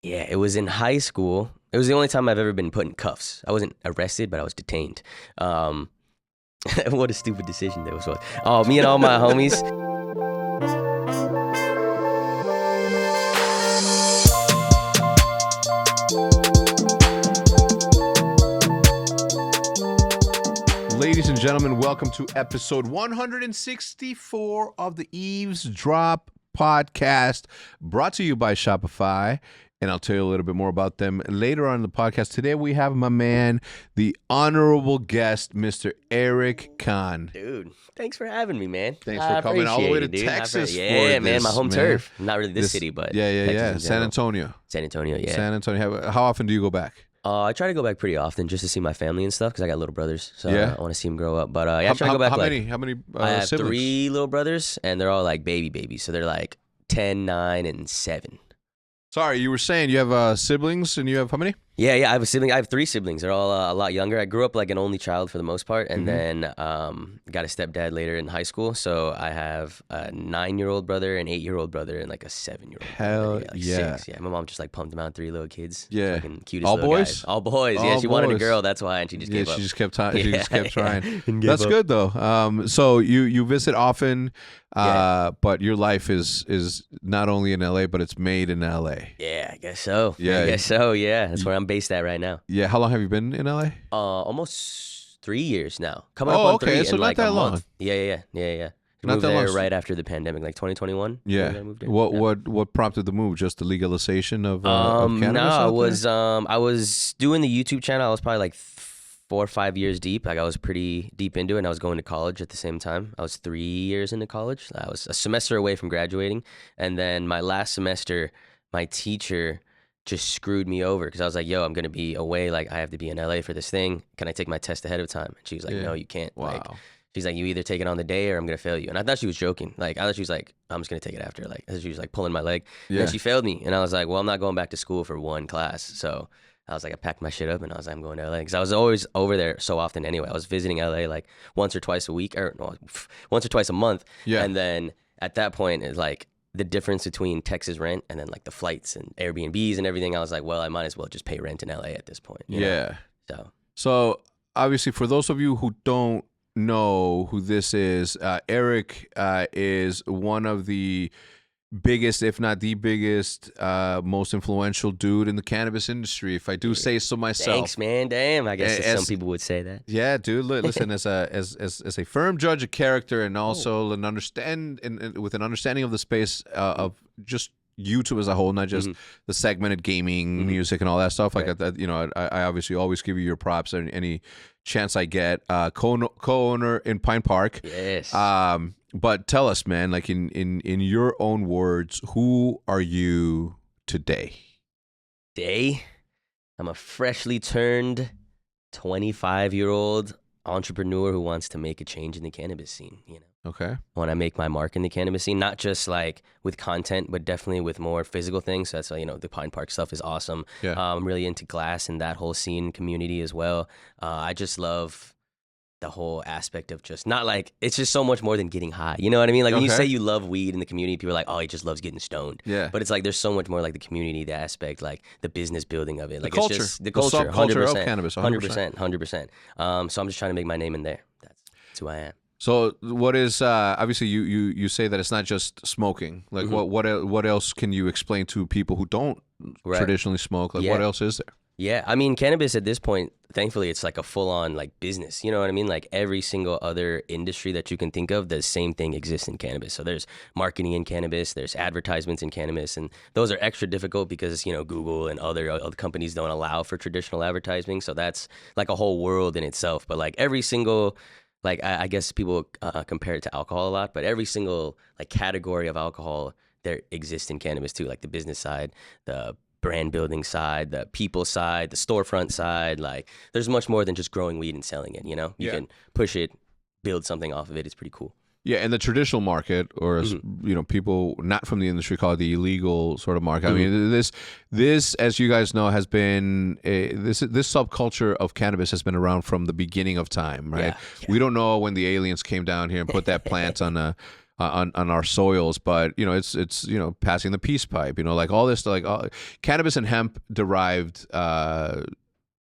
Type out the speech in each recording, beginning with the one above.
Yeah, it was in high school. It was the only time I've ever been put in cuffs. I wasn't arrested, but I was detained. Um, what a stupid decision that was. Oh, me and all my homies. Ladies and gentlemen, welcome to episode 164 of the Eavesdrop podcast, brought to you by Shopify. And I'll tell you a little bit more about them later on in the podcast. Today we have my man, the honorable guest, Mr. ERICK Khan. Dude, thanks for having me, man. Thanks for coming all the way to Texas. Yeah, for man, this, my home turf. Not really this city, but yeah. San Antonio. San Antonio, yeah. San Antonio. How often do you go back? I try to go back pretty often just to see my family and stuff because I got little brothers, so Yeah. I want to see them grow up. But I try to go back. How many I have siblings? 3 little brothers, and they're all like babies, so they're like 10, 9, and 7. Sorry, you were saying you have siblings, and you have how many? Yeah, I have a sibling. I have 3 siblings. They're all a lot younger. I grew up like an only child for the most part, and then got a stepdad later in high school. So I have a 9-year-old brother, an 8-year-old brother, and like a 7-year-old. Hell brother. yeah. 6. Yeah, my mom just like pumped them out 3 little kids. Yeah. Fucking cutest All little boys? guys. All boys. All Yeah, she wanted a boys. girl. That's why, and she just gave up. She just kept trying. And gave That's up. good though. So you visit often, but your life is not only in LA, but it's made in LA. Yeah, I guess so. Yeah. I guess so. Yeah, that's where I'm based at right now. Yeah. How long have you been in LA? Almost 3 years now. Coming up on 3 so in not like that a long. month. Yeah. Not Moved that there long. right after the pandemic, like 2021. Yeah. I moved there. What prompted the move? Just the legalization of cannabis? No, out I was doing the YouTube channel. I was probably like 4 or 5 years deep. Like I was pretty deep into it, and I was going to college at the same time. I was 3 years into college. I was a semester away from graduating, and then my last semester, my teacher just screwed me over because I was like, "Yo, I'm gonna be away. Like I have to be in LA for this thing. Can I take my test ahead of time?" And she was like, Yeah. "No, you can't." Wow. Like, she's like, "You either take it on the day or I'm gonna fail you." And I thought she was joking. Like I thought she was like, "I'm just gonna take it after." Like she was like pulling my leg. And Yeah. then she failed me, and I was like, "Well, I'm not going back to school for one class." So I was like, I packed my shit up, and I was like, I'm going to LA because I was always over there so often anyway. I was visiting LA like once or twice a week, or no, once or twice a month. Yeah. And then at that point, it's like the difference between Texas rent and then like the flights and Airbnbs and everything. I was like, well, I might as well just pay rent in LA at this point. you know? Yeah. So So obviously, for those of you who don't know who this is, ERICK is one of the biggest, if not the biggest, most influential dude in the cannabis industry, if I do say so myself. thanks, man. Damn, I guess As- some people would say that. Yeah, dude. Listen, as a firm judge of character, and also an with an understanding of the space of just YouTube as a whole, not just the segmented gaming, music, and all that stuff. Like Right. that, I obviously always give you your props and any chance I get. Co-owner in Pine Park. Yes. But tell us, man, like in your own words, who are you today? Day, I'm a freshly turned 25-year-old entrepreneur who wants to make a change in the cannabis scene, Okay. I want to make my mark in the cannabis scene, not just like with content, but definitely with more physical things. So that's the Pine Park stuff is awesome. Yeah. I'm really into glass and that whole scene community as well. I just love the whole aspect of just not like, it's just so much more than getting high. You know what I mean? Like when you Okay. say you love weed in the community, people are like, oh, he just loves getting stoned. Yeah. But it's like there's so much more like the community, the aspect, like the business building of it. Like culture. it's just The the culture, subculture of 100%, cannabis, 100%. So I'm just trying to make my name in there. That's who I am. So what is obviously you say that it's not just smoking. Like what else can you explain to people who don't Right. traditionally smoke? Like Yeah. what else is there? Yeah, I mean, cannabis at this point, thankfully, it's like a full-on like business. You know what I mean? Like every single other industry that you can think of, the same thing exists in cannabis. So there's marketing in cannabis, there's advertisements in cannabis, and those are extra difficult because Google and other companies don't allow for traditional advertising. So that's like a whole world in itself. But like every single I guess people compare it to alcohol a lot, but every single like category of alcohol there exists in cannabis too, like the business side, the brand building side, the people side, the storefront side. Like there's much more than just growing weed and selling it, You Yeah. can push it, build something off of it. It's pretty cool. Yeah, and the traditional market, or as people not from the industry call it the illegal sort of market. I mean, this, as you guys know, has been this subculture of cannabis has been around from the beginning of time, right? Yeah. We don't know when the aliens came down here and put that plant on on our soils, but it's passing the peace pipe, like all this, like cannabis and hemp derived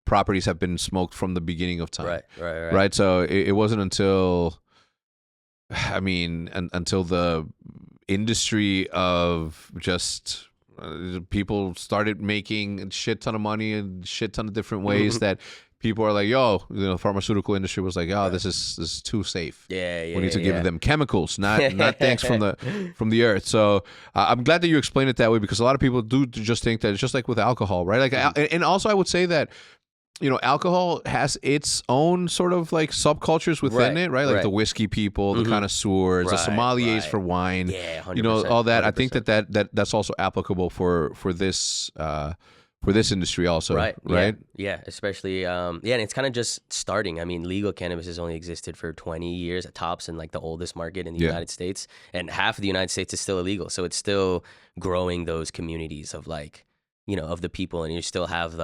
properties have been smoked from the beginning of time. Right. So it wasn't until, until the industry of just people started making a shit ton of money and shit ton of different ways that people are like, yo, the pharmaceutical industry was like, oh, this is too safe. Yeah. We need to give them chemicals, not things from the earth. So I'm glad that you explained it that way, because a lot of people do just think that it's just like with alcohol, right? Like, and also I would say that alcohol has its own sort of like subcultures within it, right? Like the whiskey people, the connoisseurs, the sommeliers for wine, 100%, all that. 100%. I think that's also applicable for this industry also, right? Yeah, especially and it's kind of just starting. I mean, legal cannabis has only existed for 20 years at tops, in like the oldest market in the United States, and half of the United States is still illegal. So it's still growing those communities of like, of the people, and you still have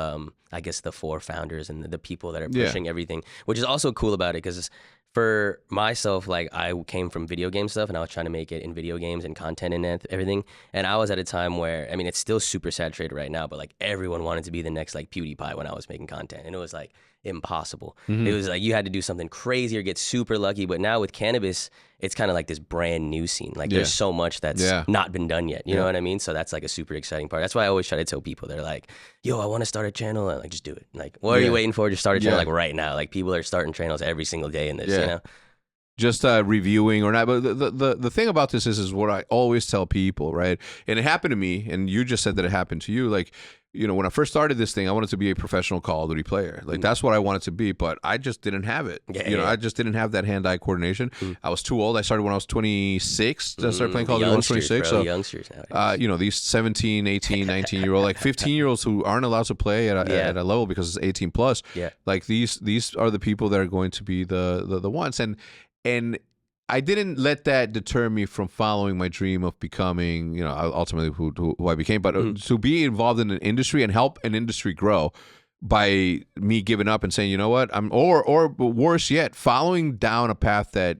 I guess the four founders and the people that are pushing everything, which is also cool about it, because for myself, like I came from video game stuff, and I was trying to make it in video games and content and everything, and I was at a time where, I mean, it's still super saturated right now, but like everyone wanted to be the next like PewDiePie when I was making content, and it was like impossible. It was like you had to do something crazy or get super lucky. But now with cannabis, it's kind of like this brand new scene. Like there's so much that's not been done yet. You know what I mean? So that's like a super exciting part. That's why I always try to tell people, they're like, yo, I want to start a channel. And like, just do it. Like, what are you waiting for? Just start a channel like right now. Like people are starting channels every single day in this, Just reviewing or not. But the thing about this is what I always tell people, right? And it happened to me, and you just said that it happened to you. Like, when I first started this thing, I wanted to be a professional Call of Duty player. Like, that's what I wanted to be, but I just didn't have it. I just didn't have that hand-eye coordination. I was too old. I started when I was 26. I started playing Call of Duty when I was 26. Bro, so, youngsters nowadays. These 17, 18, 19-year-old, like 15-year-olds who aren't allowed to play at a level because it's 18 plus. Like, these are the people that are going to be the ones. And I didn't let that deter me from following my dream of becoming, ultimately who I became, but to be involved in an industry and help an industry grow by me giving up and saying, you know what, or worse yet, following down a path that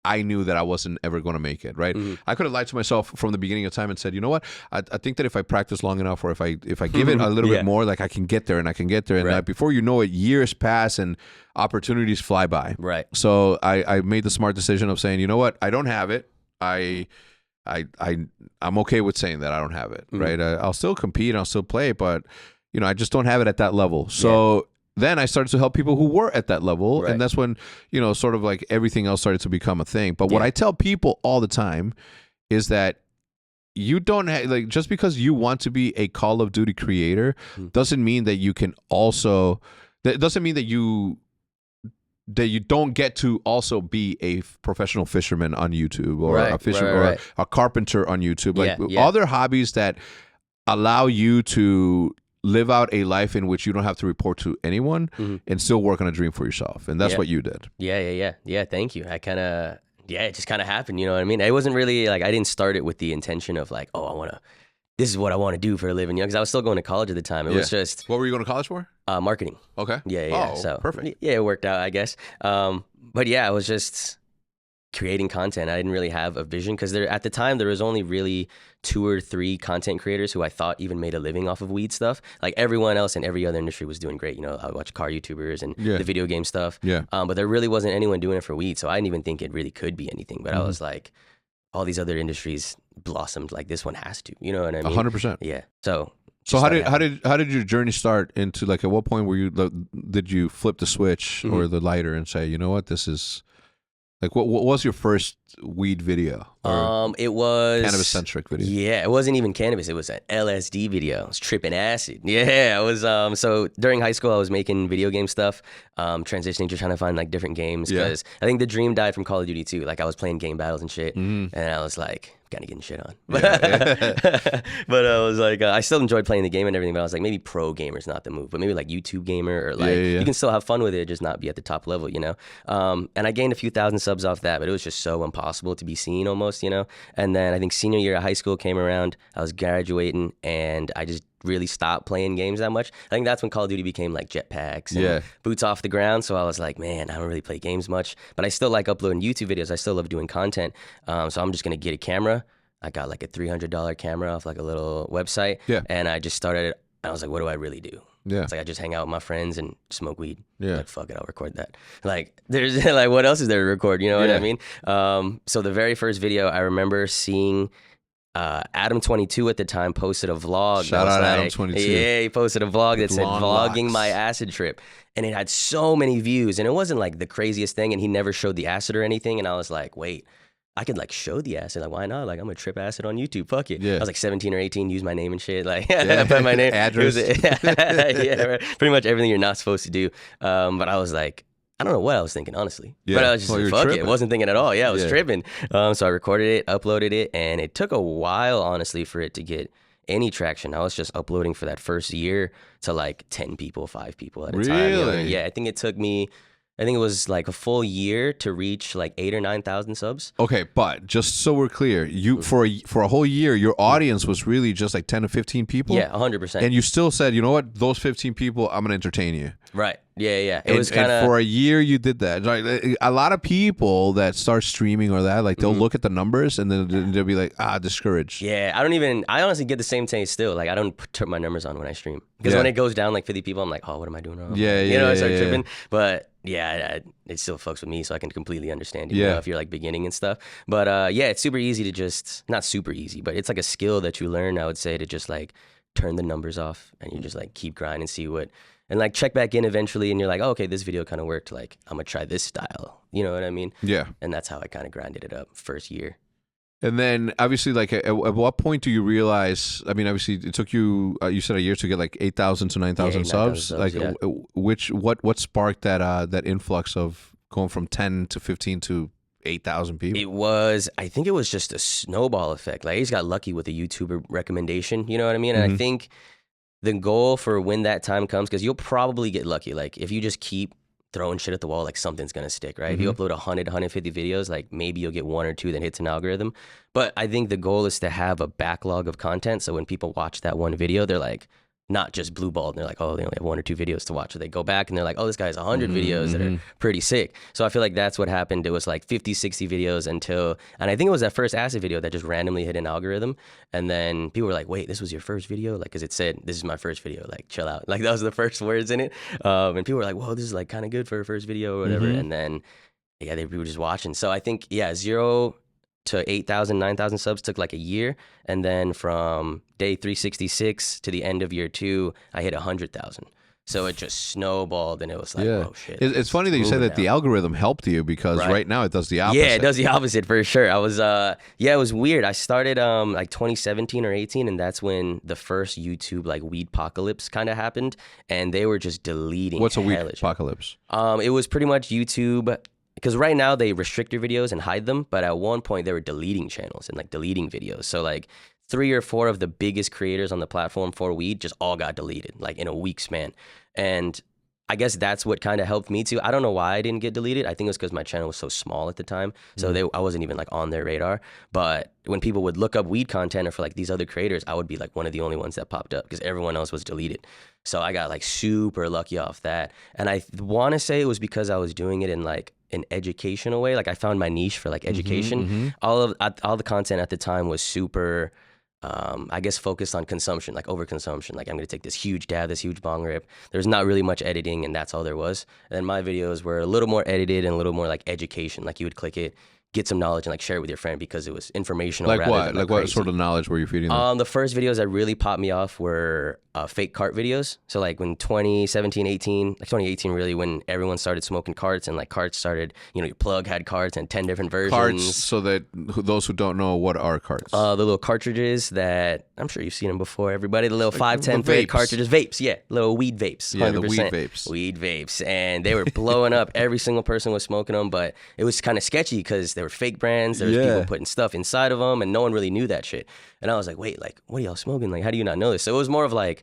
I knew that I wasn't ever going to make it, right? I could have lied to myself from the beginning of time and said, you know what, I think that if I practice long enough, or if I give it a little bit more, like I can get there and I can get there. And before you know it, years pass and opportunities fly by. Right. So I made the smart decision of saying, you know what, I don't have it. I'm okay with saying that I don't have it, right? I'll still compete and I'll still play, but I just don't have it at that level. So then I started to help people who were at that level. And that's when, sort of like everything else started to become a thing. But what I tell people all the time is that you don't have, like, just because you want to be a Call of Duty creator doesn't mean that you can also, that doesn't mean that you don't get to also be a professional fisherman on YouTube, or a fisherman or a carpenter on YouTube. Like other hobbies that allow you to live out a life in which you don't have to report to anyone and still work on a dream for yourself. And that's what you did. Yeah. Thank you. I kind of, it just kind of happened. You know what I mean? It wasn't really like, I didn't start it with the intention of like, oh, this is what I want to do for a living. Because I was still going to college at the time. It was just. What were you going to college for? Marketing. Okay. Yeah. Oh, so perfect. Yeah, it worked out, I guess. But yeah, I was just creating content. I didn't really have a vision, because at the time there was only really 2 or 3 content creators who I thought even made a living off of weed stuff. Like everyone else in every other industry was doing great. I watch car YouTubers and the video game stuff. But there really wasn't anyone doing it for weed. So I didn't even think it really could be anything. But I was like, all these other industries blossomed. Like this one has to. You know what I mean? 100%. Yeah. So how did your journey start into, like, at what point did you flip the switch or the lighter and say, you know what, this is. Like, what was your first weed video? It was cannabis-centric video. Yeah, it wasn't even cannabis. It was an LSD video. I was tripping acid. Yeah, I was. So during high school, I was making video game stuff, transitioning to trying to find like different games, because I think the dream died from Call of Duty too. Like I was playing game battles and shit, and I was like, kind of getting shit on. But I was like, I still enjoyed playing the game and everything, but I was like, maybe pro gamer's not the move, but maybe like YouTube gamer, or like you can still have fun with it, just not be at the top level, And I gained a few thousand subs off that, but it was just so impossible to be seen almost, you know? And then I think senior year of high school came around. I was graduating and I just really stopped playing games that much. I think that's when Call of Duty became like jetpacks and boots off the ground. So I was like, man, I don't really play games much, but I still like uploading YouTube videos. I still love doing content. So I'm just going to get a camera. I got like a $300 camera off like a little website. Yeah. And I just started, I was like, what do I really do? Yeah. It's like I just hang out with my friends and smoke weed. Yeah. Like, fuck it, I'll record that. Like, there's like, what else is there to record? You know what I mean? So the very first video, I remember seeing Adam22 at the time posted a vlog. Shout out like, Adam22. Yeah, he posted a vlog that said Long vlogging locks. my acid trip. And it had so many views. And it wasn't like the craziest thing. And he never showed the acid or anything. And I was like, wait, I could like show the acid. Like, why not? Like, I'm gonna trip acid on YouTube. Fuck it. Yeah. I was like 17 or 18, use my name and shit. Like, I put my name. Address. Yeah, pretty much everything you're not supposed to do. But I was like, I don't know what I was thinking, honestly. Yeah. But I was just Well, like, you're fuck tripping. it. Wasn't thinking at all. Yeah, I was Yeah. tripping. So I recorded it, uploaded it, and it took a while, honestly, for it to get any traction. I was just uploading for that first year to like 10 people, 5 people at a time. You know? Really? Yeah, I think it was like a full year to reach like 8,000 or 9,000 subs. Okay, but just so we're clear, you for a whole year, your audience was really just like 10 to 15 people. Yeah, 100%. And you still said, you know what, those 15 people, I'm gonna entertain you. Right. Yeah. It And- was kind and of for a year you did that. Like, a lot of people that start streaming or that, like they'll look at the numbers and then they'll be like, discouraged. Yeah, I honestly get the same taste still. Like, I don't turn my numbers on when I stream. Because Yeah. when it goes down like 50 people, I'm like, oh, what am I doing wrong? Yeah, You know, I start yeah. tripping. But yeah, it still fucks with me, so I can completely understand you, Yeah. you know, if you're like beginning and stuff. But yeah, it's super easy to just, not super easy, but it's like a skill that you learn, I would say, to just like turn the numbers off and you just like keep grinding and see what, and like check back in eventually and you're like, oh, okay, this video kind of worked. Like, I'm going to try this style. You know what I mean? Yeah. And that's how I kind of grinded it up first year. And then obviously, like at what point do you realize? I mean, obviously, it took you. You said a year to get like 8,000 to 9,000 Yeah, 9,000 subs. subs, Like, yeah. what sparked that influx of going from 10 to 15 to 8,000 people? I think it was just a snowball effect. Like, I just got lucky with a YouTuber recommendation. You know what I mean? And I think the goal for when that time comes, because you'll probably get lucky. Like, if you just keep throwing shit at the wall, like something's gonna stick, right? If you upload 100, 150 videos, like maybe you'll get 1 or 2 that hits an algorithm. But I think the goal is to have a backlog of content. So when people watch that one video, they're like, not just blue balled. And they're like, oh, they only have 1 or 2 videos to watch. So they go back and they're like, oh, this guy has 100 videos that are pretty sick. So I feel like that's what happened. It was like 50, 60 videos and I think it was that first acid video that just randomly hit an algorithm. And then people were like, wait, this was your first video? Like, cause it said, this is my first video, like chill out. Like that was the first words in it. And people were like, whoa, this is like kind of good for a first video or whatever. And then, yeah, they were just watching. So I think, yeah, 0 to 8,000, 9,000 subs took like a year. And then from day 366 to the end of year 2, I hit 100,000. So it just snowballed and it was like, oh shit. It's funny that you said that the algorithm helped you because right now it does the opposite. Yeah, it does the opposite for sure. I was, it was weird. I started like 2017 or 18 and that's when the first YouTube like weed apocalypse kind of happened and they were just deleting. What's a weed hella shit. apocalypse? It was pretty much YouTube. Because right now they restrict your videos and hide them, but at one point they were deleting channels and like deleting videos. So like 3 or 4 of the biggest creators on the platform for weed just all got deleted like in a week span. And I guess that's what kind of helped me too. I don't know why I didn't get deleted. I think it was because my channel was so small at the time. So I wasn't even like on their radar. But when people would look up weed content or for like these other creators, I would be like one of the only ones that popped up because everyone else was deleted. So I got like super lucky off that. And I want to say it was because I was doing it in like an educational way. Like I found my niche for like education. All the content at the time was super, I guess, focused on consumption, like overconsumption. Like I'm going to take this huge dab, this huge bong rip. There's not really much editing and that's all there was. And then my videos were a little more edited and a little more like education. Like you would click it, get some knowledge and like share it with your friend because it was informational. Like rather what? than, Like what sort of knowledge were you feeding them? The first videos that really popped me off were fake cart videos. So like when 2017, 18, like 2018 really, when everyone started smoking carts and like carts started, you know, your plug had carts and 10 different versions. Carts, so that those who don't know, what are carts? The little cartridges that, I'm sure you've seen them before, everybody. The little 5, 10 the thread vapes. cartridges. Vapes, yeah. Little weed vapes. 100%. Yeah, the weed vapes. Weed vapes. And they were blowing up. Every single person was smoking them, but it was kind of sketchy because they were fake brands. There was people putting stuff inside of them and no one really knew that shit. And I was like, wait, like, what are y'all smoking? Like, how do you not know this? So it was more of like,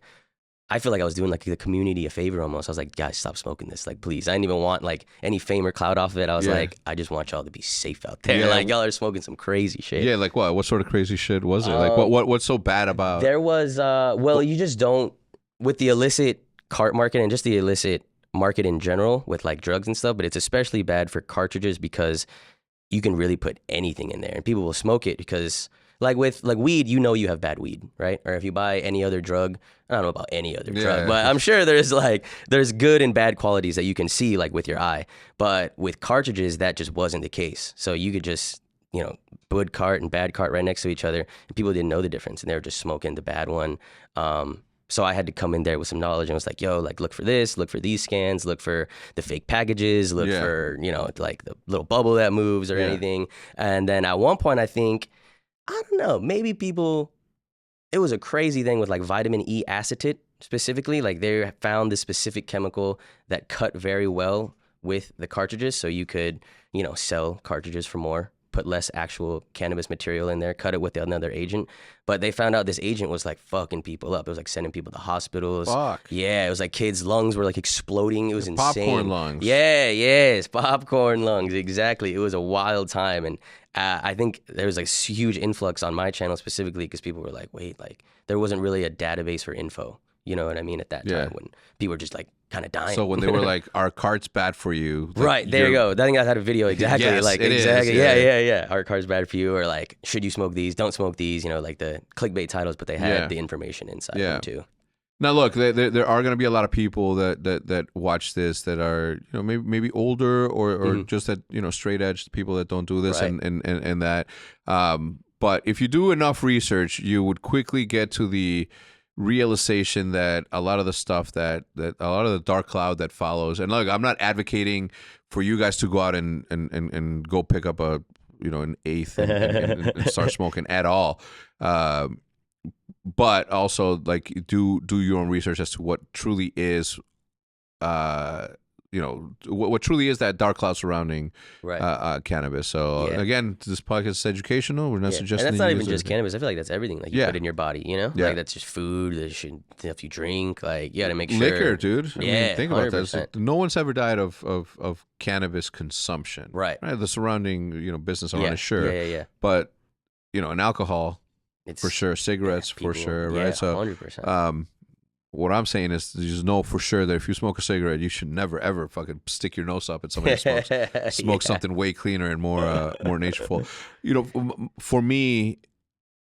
I feel like I was doing like the community a favor almost. I was like, guys, stop smoking this. Like, please. I didn't even want like any fame or clout off of it. I was Yeah. like, I just want y'all to be safe out there. Yeah. Like, y'all are smoking some crazy shit. Yeah, like what? What sort of crazy shit was it? Like what's so bad about? There was, well, you just don't, with the illicit cart market and just the illicit market in general with like drugs and stuff, but it's especially bad for cartridges because you can really put anything in there and people will smoke it because like with like weed, you know you have bad weed, right? Or if you buy any other drug, I don't know about any other drug, but I'm sure there's good and bad qualities that you can see like with your eye. But with cartridges, that just wasn't the case. So you could just, you know, good cart and bad cart right next to each other, and people didn't know the difference, and they were just smoking the bad one. So I had to come in there with some knowledge and was like, yo, like look for this, look for these scans, look for the fake packages, look for, you know, like the little bubble that moves or anything. And then at one point, I think, I don't know, maybe people, it was a crazy thing with like vitamin E acetate specifically. Like they found this specific chemical that cut very well with the cartridges. So you could, you know, sell cartridges for more, put less actual cannabis material in there, cut it with another agent. But they found out this agent was like fucking people up. It was like sending people to hospitals. Fuck. Yeah, it was like kids' lungs were like exploding. It was insane. Popcorn lungs. Yeah, yes, popcorn lungs. Exactly. It was a wild time. And I think there was like a huge influx on my channel specifically because people were like, wait, like there wasn't really a database for info. You know what I mean? At that time when people were just like kind of dying. So when they were like, "Our cart's bad for you," like, right there you go. I think I had a video exactly Yes, like it exactly. is, Yeah. Our car's bad for you, or like, should you smoke these? Don't smoke these. You know, like the clickbait titles, but they had the information inside them too. Now, look, there are going to be a lot of people that watch this that are, you know, maybe older or just that, you know, straight edge people that don't do this and that. But if you do enough research, you would quickly get to the realization that a lot of the stuff that a lot of the dark cloud that follows, and look, I'm not advocating for you guys to go out and go pick up a, you know, an eighth and start smoking at all. But also like do your own research as to what truly is, you know, what truly is that dark cloud surrounding cannabis. So again, this podcast is educational. We're not suggesting. And that's not even just cannabis. I feel like that's everything like you put in your body. You know, like that's just food. There's stuff you drink. Like you got to make sure. Liquor, dude. I mean, think 100%. about this. No one's ever died of cannabis consumption. Right. The surrounding, you know, business around it, sure. Yeah. But you know, and alcohol. It's, for sure, cigarettes for sure, right? So, 100%. What I'm saying is, you just know for sure that if you smoke a cigarette, you should never ever fucking stick your nose up at somebody who smokes. Smoke something way cleaner and more natureful. You know, for me,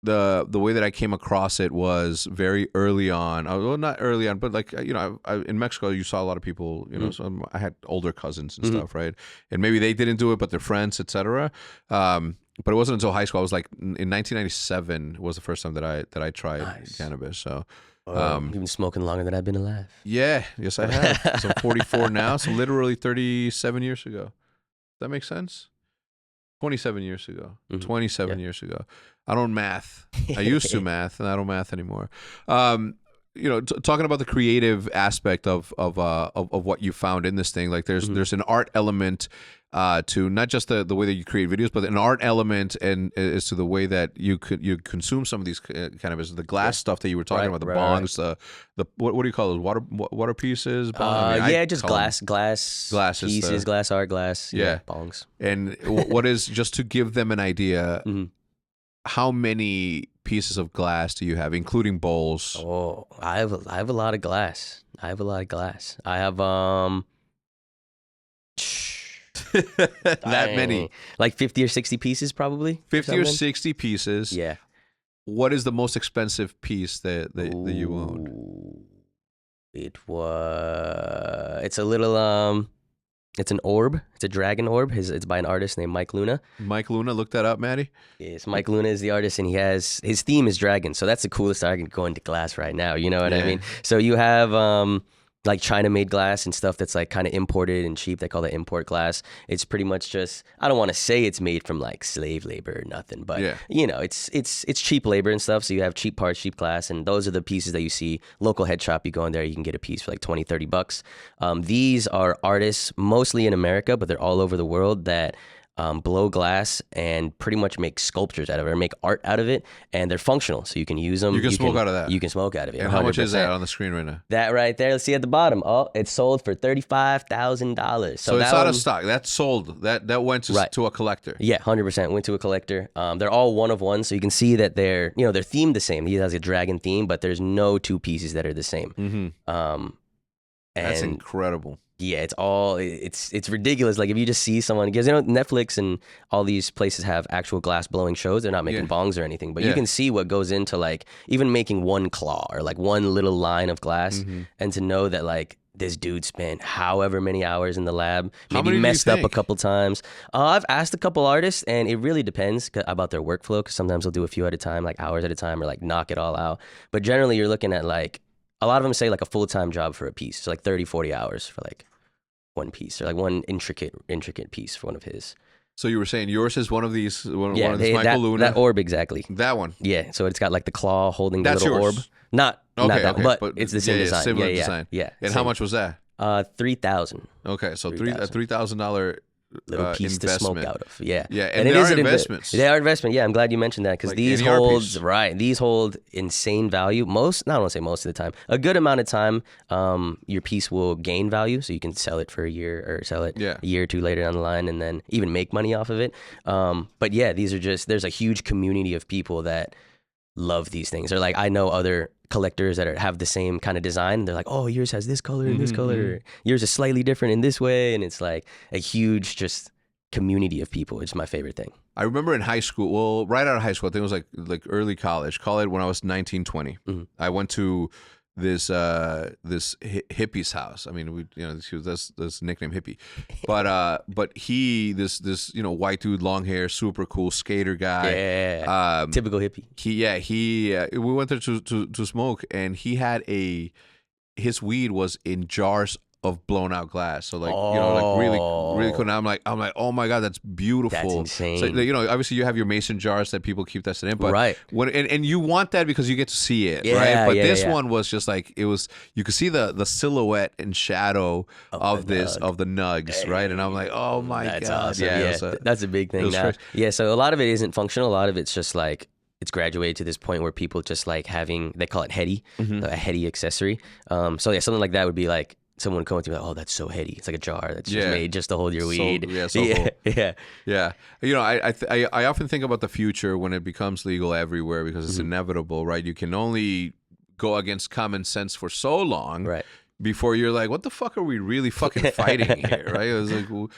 the way that I came across it was very early on. Well, not early on, but like, you know, in Mexico, you saw a lot of people. You know, so I had older cousins and stuff, right? And maybe they didn't do it, but their friends, etc. But it wasn't until high school. I was like in 1997 was the first time that I tried cannabis. So you've been smoking longer than I've been alive. Yeah, yes I have. So I'm 44 now. So literally 37 years ago. Does that make sense? 27 years ago. 27 years ago. I don't math. I used to math, and I don't math anymore. You know, talking about the creative aspect of what you found in this thing, like there's an art element to not just the way that you create videos, but an art element and as to the way that you consume some of these cannabis, the glass stuff that you were talking about, the bongs, the what do you call those, water pieces? Just glass pieces, glass art, glass, bongs. And what is, just to give them an idea, how many pieces of glass do you have, including bowls? Oh, I have a lot of glass. I have that many, like 50 or 60 pieces, probably. 50 or 60 pieces. Yeah. What is the most expensive piece that you owned? It's a little it's an orb. It's a dragon orb. It's by an artist named Mike Luna. Mike Luna, look that up, Maddie. Yes, Mike Luna is the artist, and his theme is dragon. So that's the coolest I can go into glass right now. You know what I mean? So you have like China-made glass and stuff that's like kind of imported and cheap. They call it import glass. It's pretty much just, I don't want to say it's made from like slave labor or nothing, but you know, it's cheap labor and stuff. So you have cheap parts, cheap glass, and those are the pieces that you see. Local head shop, you go in there, you can get a piece for like $20-$30. These are artists mostly in America, but they're all over the world that blow glass and pretty much make sculptures out of it, or make art out of it, and they're functional, so you can use them. You can smoke out of that. You can smoke out of it. And 100%. how much is that on the screen right now? That right there. Let's see at the bottom. Oh, it's sold for $35,000. So it's out of stock. That's sold. That went to a collector. Yeah, 100% went to a collector. They're all one of one, so you can see that they're themed the same. He has a dragon theme, but there's no two pieces that are the same. Mm-hmm. That's incredible. Yeah, it's ridiculous. Like if you just see someone, because Netflix and all these places have actual glass blowing shows. They're not making bongs or anything, but you can see what goes into like even making one claw or like one little line of glass, and to know that like this dude spent however many hours in the lab, maybe messed up a couple times. I've asked a couple artists, and it really depends about their workflow, because sometimes they'll do a few at a time, like hours at a time, or like knock it all out. But generally, you're looking at like, a lot of them say like a full-time job for a piece. So like 30, 40 hours for like one piece, or like one intricate piece for one of his. So you were saying yours is one of these, one of these Michael Luna? That orb, exactly. That one? Yeah, so it's got like the claw holding the little yours. orb. Not that one, but it's the same design. Similar design. Yeah. And how much was that? $3,000. Okay, so $3,000 little piece investment. to smoke out of. Yeah, and they are investments. They are investment. Yeah, I'm glad you mentioned that, because like these hold insane value. I don't want to say most of the time. A good amount of time, your piece will gain value, so you can sell it for a year, or sell it a year or two later down the line, and then even make money off of it. But yeah, these are there's a huge community of people that love these things. Or like, I know other collectors that have the same kind of design. They're like, oh, yours has this color and this color. Yours is slightly different in this way. And it's like a huge just community of people. It's my favorite thing. I remember in high school, well, right out of high school, I think it was like early college. Call it when I was 19, 20. I went to this hippie's house. I mean, that's nickname hippie, but he this white dude, long hair, super cool skater guy, typical hippie. We went there to smoke, and he had his weed was in jars of blown out glass, so like like really cool. And I'm like, oh my god, that's beautiful. That's insane. So obviously you have your mason jars that people keep that in, but when and you want that because you get to see it, right? But this one was just like, it was, you could see the silhouette and shadow of the nugs, right? And I'm like, oh my god, awesome. That's a big thing now. Yeah, so a lot of it isn't functional. A lot of it's just like, it's graduated to this point where people just like having, they call it heady, a heady accessory. So yeah, something like that would be like, someone coming to me like, oh, that's so heady. It's like a jar that's just made just to hold your weed. Yeah. I often think about the future when it becomes legal everywhere, because it's inevitable, right? You can only go against common sense for so long, right, before you're like, what the fuck are we really fucking fighting here, right? It was like, well,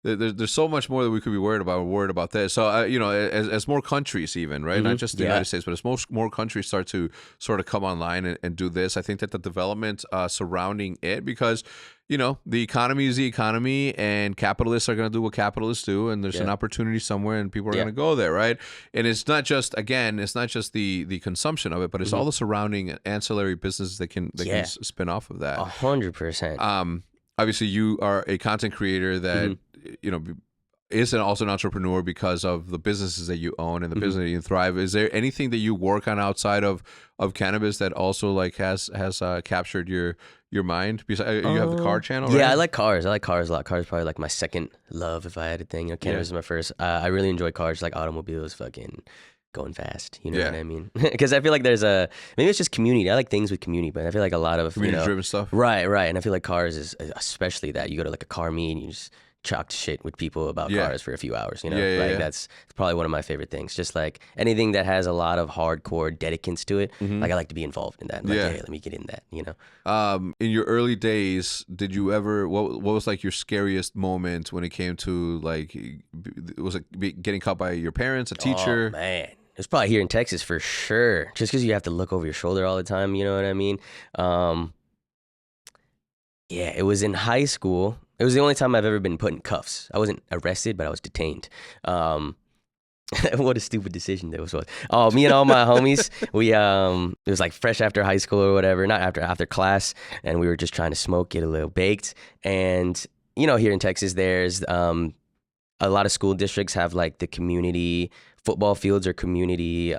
there's so much more that we could be worried about. We're worried about this. So, as more countries even, right? Not just the United States, but as more countries start to sort of come online and do this, I think that the development surrounding it, because, the economy is the economy, and capitalists are going to do what capitalists do, and there's an opportunity somewhere, and people are going to go there, right? And it's not just, the consumption of it, but it's all the surrounding ancillary businesses that can spin off of that. 100%. Obviously, you are a content creator that is also an entrepreneur because of the businesses that you own and the business that you thrive. Is there anything that you work on outside of cannabis that also like has captured your mind? Because you have the car channel, right? Yeah, I like cars. I like cars a lot. Cars is probably like my second love if I had a thing. Cannabis is my first. I really enjoy cars, like automobiles, fucking going fast, you know what I mean? Because I feel like there's maybe it's just community. I like things with community, but I feel like a lot of community-driven stuff. Right. And I feel like cars is especially that. You go to like a car meet and you just talk shit with people about cars for a few hours, That's probably one of my favorite things. Just like anything that has a lot of hardcore dedicants to it, like I like to be involved in that. Like, hey, let me get in that, In your early days, did you ever, what was like your scariest moment when it came to like, was it getting caught by your parents, a teacher? Oh, man. It's probably here in Texas for sure. Just because you have to look over your shoulder all the time, you know what I mean? It was in high school. It was the only time I've ever been put in cuffs. I wasn't arrested, but I was detained. What a stupid decision that was. Oh, me and all my homies, we it was like fresh after high school or whatever, not after class, and we were just trying to smoke, get a little baked. And here in Texas, there's a lot of school districts have like the community football fields or community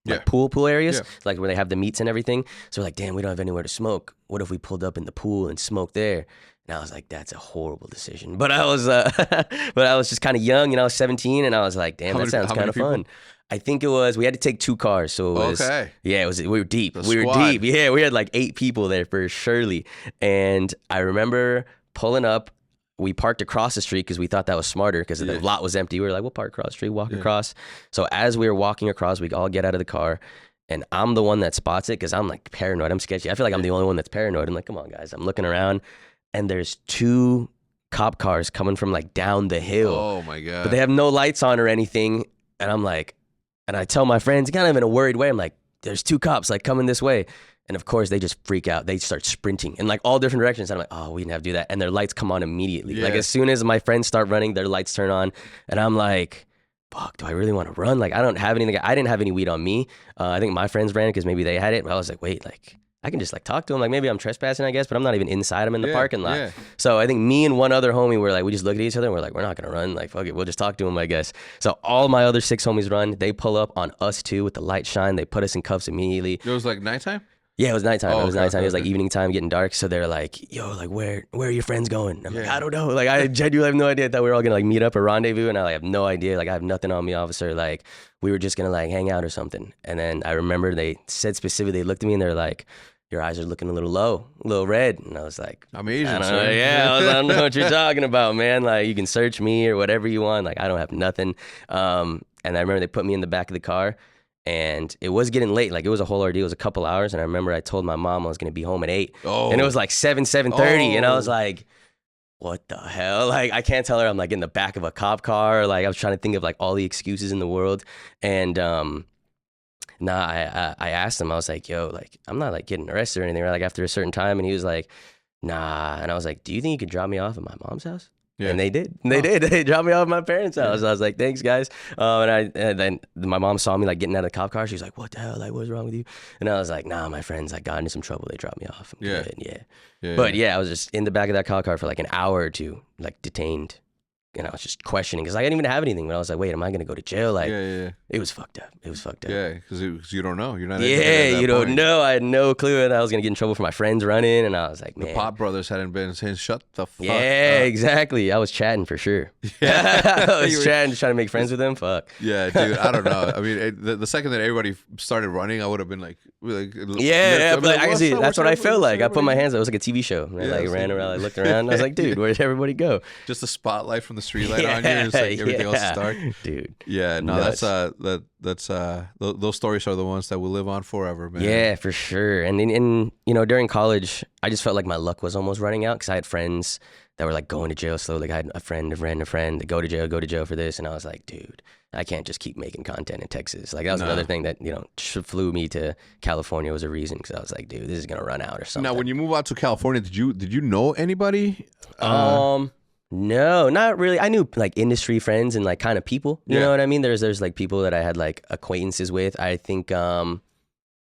like Yeah. pool areas, Yeah. like where they have the meats and everything. So we're like, damn, we don't have anywhere to smoke. What if we pulled up in the pool and smoked there? And I was like, that's a horrible decision. But I was, but I was just kind of young, I was 17, and I was like, damn, How that many- sounds how kind many of fun. I think we had to take 2 cars, so it was, Okay. yeah, we were deep. The We were squad. deep. Yeah, we had like 8 people there for surely. And I remember pulling up. We parked across the street because we thought that was smarter because the lot was empty. We were like, we'll park across the street, walk across. So as we were walking across, we all get out of the car, and I'm the one that spots it because I'm like paranoid. I'm sketchy. I feel like I'm the only one that's paranoid. I'm like, come on, guys. I'm looking around, and there's 2 cop cars coming from like down the hill. Oh my God. But they have no lights on or anything. And I'm like, and I tell my friends, kind of in a worried way, I'm like, there's 2 cops like coming this way. And of course, they just freak out. They start sprinting in like all different directions. And I'm like, oh, we didn't have to do that. And their lights come on immediately. Yeah. Like as soon as my friends start running, their lights turn on. And I'm like, fuck, do I really want to run? Like, I don't have anything. I didn't have any weed on me. I think my friends ran because maybe they had it. But I was like, wait, like, I can just like talk to them. Like maybe I'm trespassing, I guess, but I'm not even inside them in the parking lot. Yeah. So I think me and one other homie were like, we just looked at each other and we're like, we're not going to run. Like, fuck it. We'll just talk to him, I guess. So all my other 6 homies run. They pull up on us 2 with the light shine. They put us in cuffs immediately. It was like nighttime? Yeah, it was nighttime. Oh, It was okay, nighttime. It was like okay. evening time, getting dark. So they're like, yo, like where are your friends going? I'm like, Yeah. I don't know. Like I genuinely have no idea. I thought we were all gonna like meet up or rendezvous, and I like, have no idea. Like I have nothing on me, officer. Like we were just gonna like hang out or something. And then I remember they said specifically, they looked at me and they're like, your eyes are looking a little low, a little red. And I was like, I'm Asian, I don't sir. know. Yeah, I don't know what you're talking about, man. Like you can search me or whatever you want. Like I don't have nothing. And I remember they put me in the back of the car. And it was getting late. Like it was a whole ordeal. It was a couple hours. And I remember I told my mom I was going to be home at 8. Oh. And it was like 7:30. And I was Oh. like, what the hell? Like I can't tell her I'm like in the back of a cop car. Like I was trying to think of like all the excuses in the world. And I asked him, I was like, yo, like I'm not like getting arrested or anything, right? Like after a certain time. And he was like, nah. And I was like, do you think you could drop me off at my mom's house? Yeah. And they did. They dropped me off at my parents' house. I was like, thanks, guys. And then my mom saw me like getting out of the cop car. She was like, what the hell? Like, what's wrong with you? And I was like, nah, my friends like got into some trouble. They dropped me off. I'm Yeah. good. Yeah. Yeah. But yeah, I was just in the back of that cop car for like an hour or 2, like detained. And I was just questioning because I didn't even have anything. But I was like, wait, am I going to go to jail? Like, yeah. it was fucked up. It was fucked up. Yeah, because you don't know. You're not. Yeah, educated at you that don't point. know. I had no clue that I was going to get in trouble for my friends running. And I was like, The man. Pop Brothers hadn't been saying, shut the fuck Yeah, up. exactly. I was chatting for sure. Yeah. I You was were- chatting, just trying to make friends with them. Fuck. Yeah, dude, I don't know. I mean, the second that everybody started running, I would have been like Yeah, but like, I can see that's what I felt like. I put my hands up. It was like a TV show. And I Yeah, like it's ran like- around, I looked around. I was like, dude, where'd everybody go? Just the spotlight from the street light on you. It's like everything else is dark. Dude. Yeah, no, Nuts. that's those stories are the ones that will live on forever, man. Yeah, for sure. And during college, I just felt like my luck was almost running out because I had friends that were like going to jail slowly. Like I had a friend that go to jail for this. And I was like, dude, I can't just keep making content in Texas. Like that was another thing that, flew me to California was a reason. Cause I was like, dude, this is going to run out or something. Now, when you move out to California, did you know anybody? No, not really. I knew like industry friends and like kind of people, you know what I mean? There's like people that I had like acquaintances with. I think,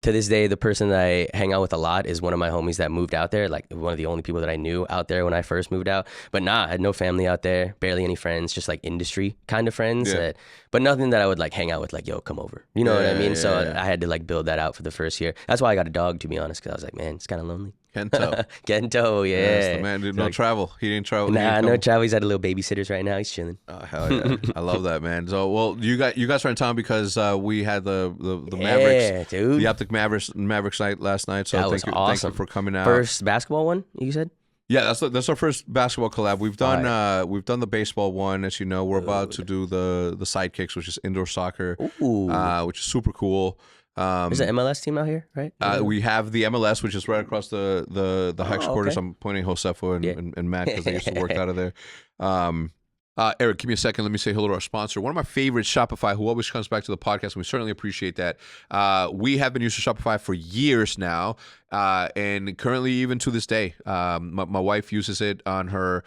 to this day, the person that I hang out with a lot is one of my homies that moved out there. Like one of the only people that I knew out there when I first moved out. But I had no family out there, barely any friends, just like industry kind of friends. Yeah. But nothing that I would like hang out with like, yo, come over. You know what I mean? So I had to like build that out for the first year. That's why I got a dog, to be honest, because I was like, man, it's kind of lonely. Kento. Kento, yeah. Yes, the man did no travel. He didn't travel. Nah, no travel. He's had a little babysitters right now. He's chilling. Oh, hell yeah. I love that, man. So, well, you guys are in town because we had the Mavericks, dude. the Optic Mavericks night last night. So That was thank you awesome. for coming out. First basketball one, you said? Yeah, that's our first basketball collab. We've done the baseball one, as you know. We're about to do the sidekicks, which is indoor soccer, which is super cool. There's an MLS team out here, right? We have the MLS, which is right across the HECZ quarters. okay. I'm pointing Josefo and Matt because they used to work out of there. Eric, give me a second. Let me say hello to our sponsor. One of my favorites, Shopify, who always comes back to the podcast, and we certainly appreciate that. We have been using Shopify for years now, and currently even to this day. My wife uses it on her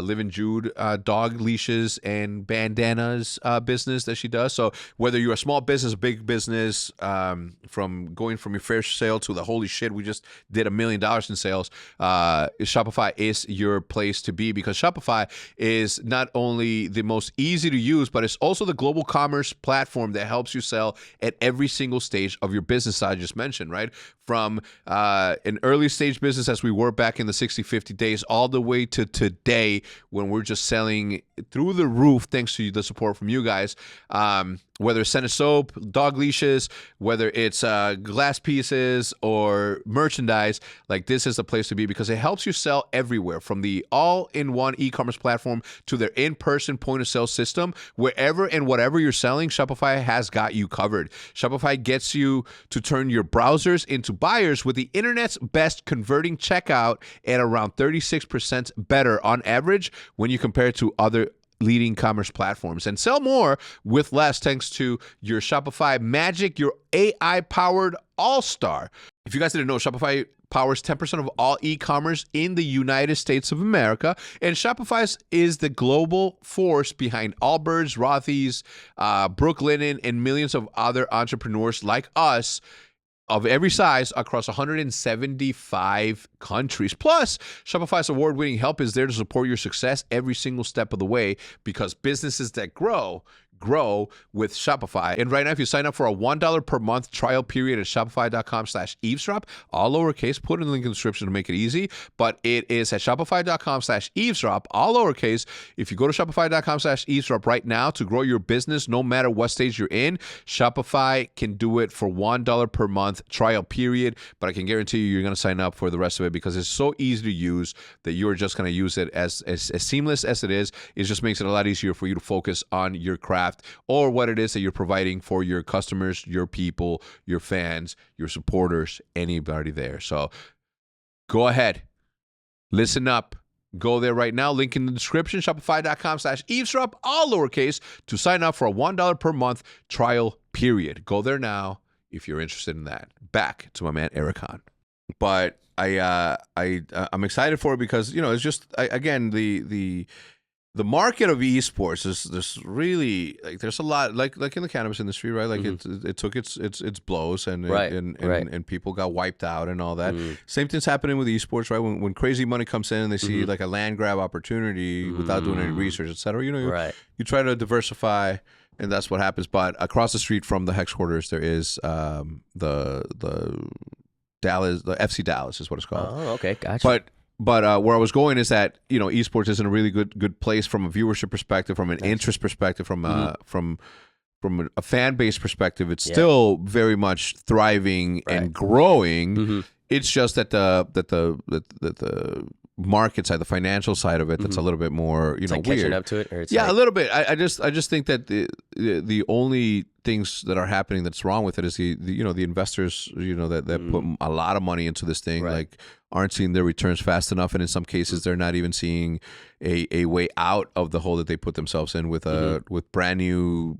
Live and Jude dog leashes and bandanas business that she does. So whether you're a small business, big business, from going from your first sale to the holy shit, we just did $1 million in sales, Shopify is your place to be, because Shopify is not only the most easy to use, but it's also the global commerce platform that helps you sell at every single stage of your business I just mentioned, right? From an early stage business as we were back in the 60, 50 days, all the way to today when we're just selling through the roof thanks to the support from you guys. Whether it's Senna soap, dog leashes, whether it's glass pieces or merchandise, like this is the place to be, because it helps you sell everywhere, from the all-in-one e-commerce platform to their in-person point-of-sale system. Wherever and whatever you're selling, Shopify has got you covered. Shopify gets you to turn your browsers into buyers with the internet's best converting checkout at around 36% better on average when you compare it to other leading commerce platforms, and sell more with less thanks to your Shopify Magic, your AI-powered all-star. If you guys didn't know, Shopify powers 10% of all e-commerce in the United States of America, and Shopify is the global force behind Allbirds, Rothy's, Brooklinen, and millions of other entrepreneurs like us of every size across 175 countries. Plus, Shopify's award-winning help is there to support your success every single step of the way, because businesses that grow with Shopify. And right now, if you sign up for a $1 per month trial period at shopify.com/eavesdrop, all lowercase, put in the link in the description to make it easy, but it is at shopify.com/eavesdrop, all lowercase. If you go to shopify.com/eavesdrop right now to grow your business, no matter what stage you're in, Shopify can do it for $1 per month trial period, but I can guarantee you're going to sign up for the rest of it, because it's so easy to use that you're just going to use it as seamless as it is. It just makes it a lot easier for you to focus on your craft or what it is that you're providing for your customers, your people, your fans, your supporters, anybody there. So go ahead, listen up, go there right now. Link in the description, shopify.com/eavesdrop, all lowercase, to sign up for a $1 per month trial period. Go there now if you're interested in that. Back to my man Eric Hahn. But I'm excited for it because, you know, it's just, again, the market of esports is this really, like, there's a lot, like in the cannabis industry, right? Like it took its blows and and people got wiped out and all that. Same thing's happening with esports, right? When crazy money comes in and they see like a land grab opportunity without doing any research, et cetera, you know, you try to diversify, and that's what happens. But across the street from the headquarters, there is the Dallas, the FC Dallas is what it's called. Oh, okay, gotcha. But where I was going is that, you know, esports is in a really good place from a viewership perspective, from an interest perspective, from a fan base perspective. It's still very much thriving and growing. It's just that the market side, the financial side of it, that's a little bit more, you know, like weird. Catching up to it, or it's a little bit. I just think that the only things that are happening that's wrong with it is the you know, the investors, you know, that put a lot of money into this thing, like, aren't seeing their returns fast enough, and in some cases they're not even seeing a way out of the hole that they put themselves in with with brand new,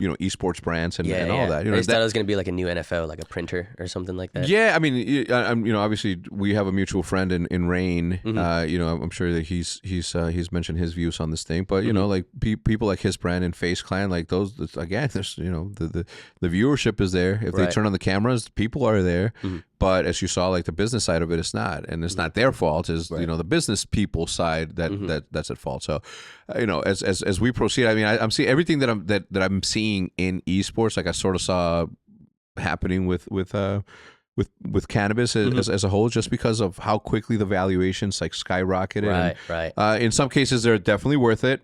you know, esports brands and all that. You know, I just thought it was going to be like a new NFL, like a printer or something like that. Yeah, I mean, you know, obviously we have a mutual friend in Rain. You know, I'm sure that he's mentioned his views on this thing, but you know, like people like his brand and Face Clan, like those, again, there's, you know, the viewership is there. If they turn on the cameras, people are there. But as you saw, like the business side of it, it's not, and it's not their fault. Is you know, the business people side that's at fault. So, you know, as we proceed, I mean, I'm seeing everything that I'm seeing in esports. Like I sort of saw happening with cannabis as a whole, just because of how quickly the valuations like skyrocketed. Right. In some cases, they're definitely worth it.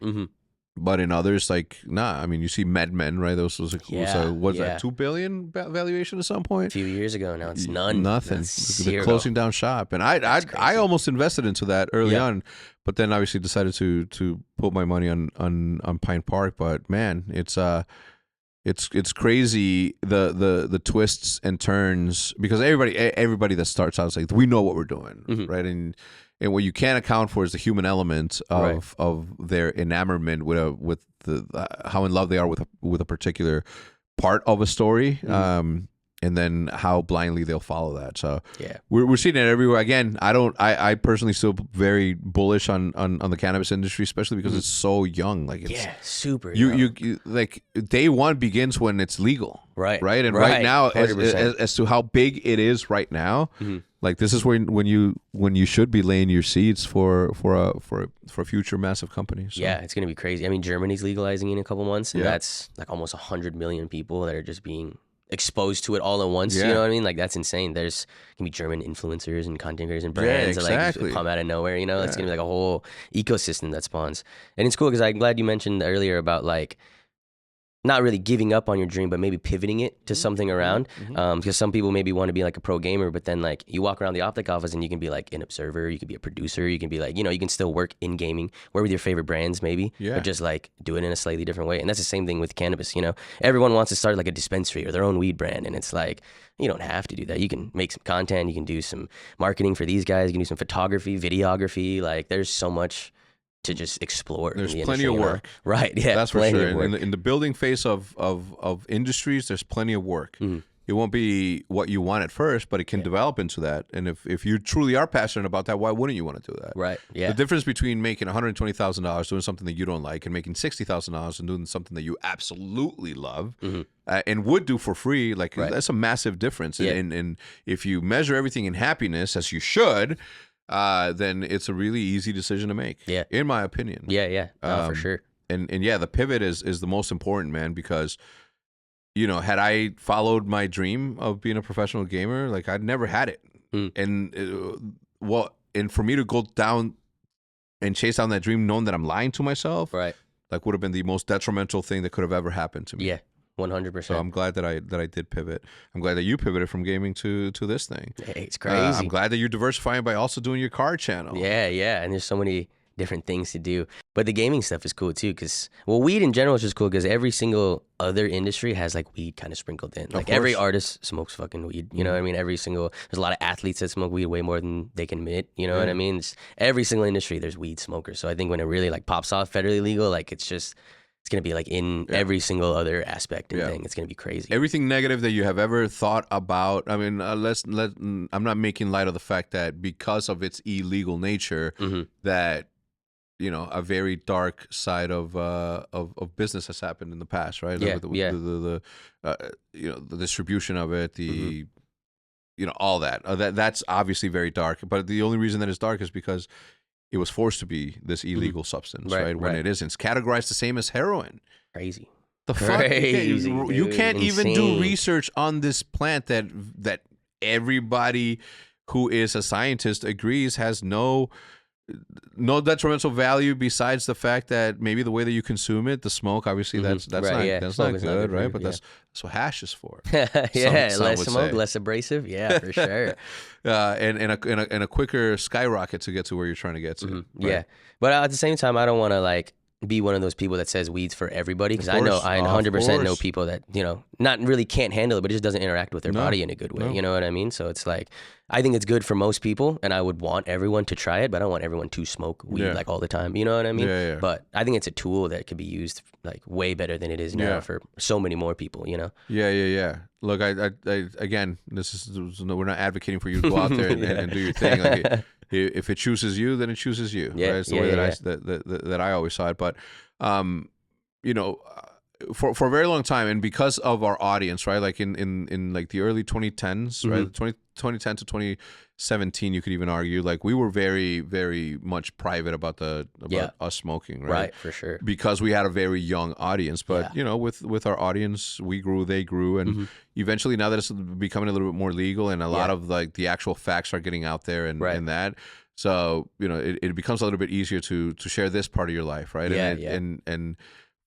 But in others, like, nah. I mean, you see MedMen, right? Those was like, what's that, $2 billion valuation at some point? A few years ago. Now it's nothing. They're closing down shop, and I almost invested into that early on, but then obviously decided to put my money on Pine Park. But man, it's crazy the twists and turns, because everybody that starts out is like, we know what we're doing, right? And what you can't account for is the human element of their enamorment with how in love they are with a particular part of a story. And and then how blindly they'll follow that. So Yeah. we're seeing it everywhere. Again, I personally still very bullish on the cannabis industry, especially because it's so young. Like it's super. you like day one begins when it's legal. Right. Right. And right now, Mm-hmm. as to how big it is right now, like this is when you should be laying your seeds for future massive companies. So. Yeah, it's gonna be crazy. I mean, Germany's legalizing in a couple months, and that's like almost 100 million people that are just being exposed to it all at once. Yeah. You know what I mean? Like that's insane. There's gonna be German influencers and content creators and brands that like come out of nowhere. You know, it's gonna be like a whole ecosystem that spawns, and it's cool because I'm glad you mentioned earlier about like not really giving up on your dream, but maybe pivoting it to something around. Because some people maybe want to be like a pro gamer, but then like you walk around the optic office and you can be like an observer, you can be a producer, you can be like, you know, you can still work in gaming, work with your favorite brands maybe, but just like do it in a slightly different way. And that's the same thing with cannabis, you know. Everyone wants to start like a dispensary or their own weed brand, and it's like, you don't have to do that. You can make some content, you can do some marketing for these guys, you can do some photography, videography, like there's so much to just explore. There's plenty of work. Right, yeah. That's for sure. In the building phase of industries, there's plenty of work. It won't be what you want at first, but it can develop into that. And if you truly are passionate about that, why wouldn't you want to do that? Right, yeah. The difference between making $120,000 doing something that you don't like and making $60,000 and doing something that you absolutely love and would do for free, like that's a massive difference. Yeah. And if you measure everything in happiness, as you should, then it's a really easy decision to make. Yeah, in my opinion. Yeah, for sure. And yeah, the pivot is the most important, man, because you know, had I followed my dream of being a professional gamer, like I'd never had it. And and for me to go down and chase down that dream, knowing that I'm lying to myself, right, like would have been the most detrimental thing that could have ever happened to me. Yeah. 100%. So I'm glad that I did pivot. I'm glad that you pivoted from gaming to this thing. Hey, it's crazy. I'm glad that you're diversifying by also doing your car channel. Yeah, and there's so many different things to do. But the gaming stuff is cool too, because weed in general is just cool because every single other industry has like weed kind of sprinkled in. Like every artist smokes fucking weed. You know what I mean? There's a lot of athletes that smoke weed way more than they can admit. You know what I mean? Every single industry there's weed smokers. So I think when it really like pops off federally legal, like it's going to be like in every single other aspect and thing. It's going to be crazy. Everything negative that you have ever thought about. I mean, I'm not making light of the fact that because of its illegal nature, that you know a very dark side of business has happened in the past, right? Yeah, the you know, the distribution of it, you know, all that. That's obviously very dark. But the only reason that it's dark is because it was forced to be this illegal substance, right? When it isn't. It's categorized the same as heroin. Crazy. The fuck? Crazy, you can't insane. even do research on this plant that everybody who is a scientist agrees has no detrimental value besides the fact that maybe the way that you consume it, the smoke, obviously that's not good, right? But that's what hash is for. Less smoke, less abrasive. Yeah, for sure. And a quicker skyrocket to get to where you're trying to get to. Right? Yeah, but at the same time, I don't want to like be one of those people that says weed's for everybody, because I 100% know people that, you know, not really can't handle it, but it just doesn't interact with their body in a good way. You know what I mean? So it's like, I think it's good for most people, and I would want everyone to try it, but I don't want everyone to smoke weed like all the time. You know what I mean? Yeah. But I think it's a tool that could be used like way better than it is now for so many more people, you know? Yeah. Look, I again, we're not advocating for you to go out there and do your thing. Like, if it chooses you, then it chooses you. Right? It's the way that I always saw it. But, you know, for a very long time, and because of our audience, right? Like in like the early 2010s, right? 2010 to 2017, you could even argue, like we were very, very much private about us smoking, right? Right, for sure. Because we had a very young audience. But, you know, with our audience, we grew, they grew. And eventually, now that it's becoming a little bit more legal and a lot of like the actual facts are getting out there and that. So, you know, it becomes a little bit easier to share this part of your life, right? And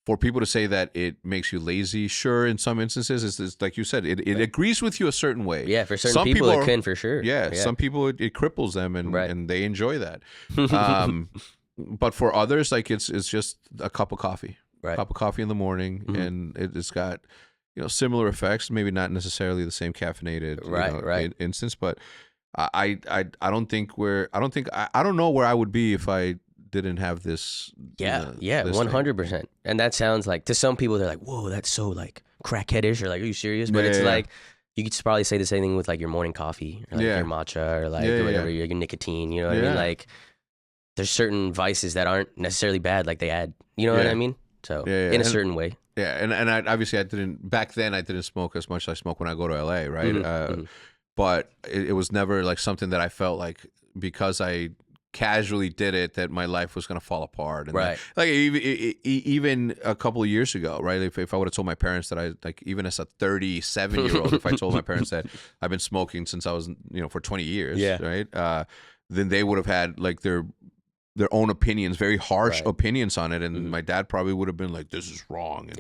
for people to say that it makes you lazy, sure, in some instances, it's like you said, it agrees with you a certain way. Yeah, for certain people it can, for sure. Yeah, some people it cripples them and they enjoy that. But for others, like it's just a cup of coffee, cup of coffee in the morning, and it's got, you know, similar effects. Maybe not necessarily the same caffeinated instance, but I don't know where I would be if I didn't have this. Yeah, 100%. And that sounds like, to some people, they're like, whoa, that's so like crackheadish, or like, are you serious? But it's like, you could probably say the same thing with like your morning coffee or like your matcha or like whatever your nicotine. You know what I mean? Like there's certain vices that aren't necessarily bad. Like they add. You know what I mean? So in a certain way. Yeah, and obviously I didn't back then. I didn't smoke as much as I smoke when I go to LA, right? But it was never like something that I felt like because I casually did it that my life was going to fall apart. And right. Like even a couple of years ago, right? If I would have told my parents that I like even as a 37-year-old, if I told my parents that I've been smoking since I was for 20 years, right? Then they would have had like their own opinions, very harsh opinions on it, and my dad probably would have been like, "This is wrong,"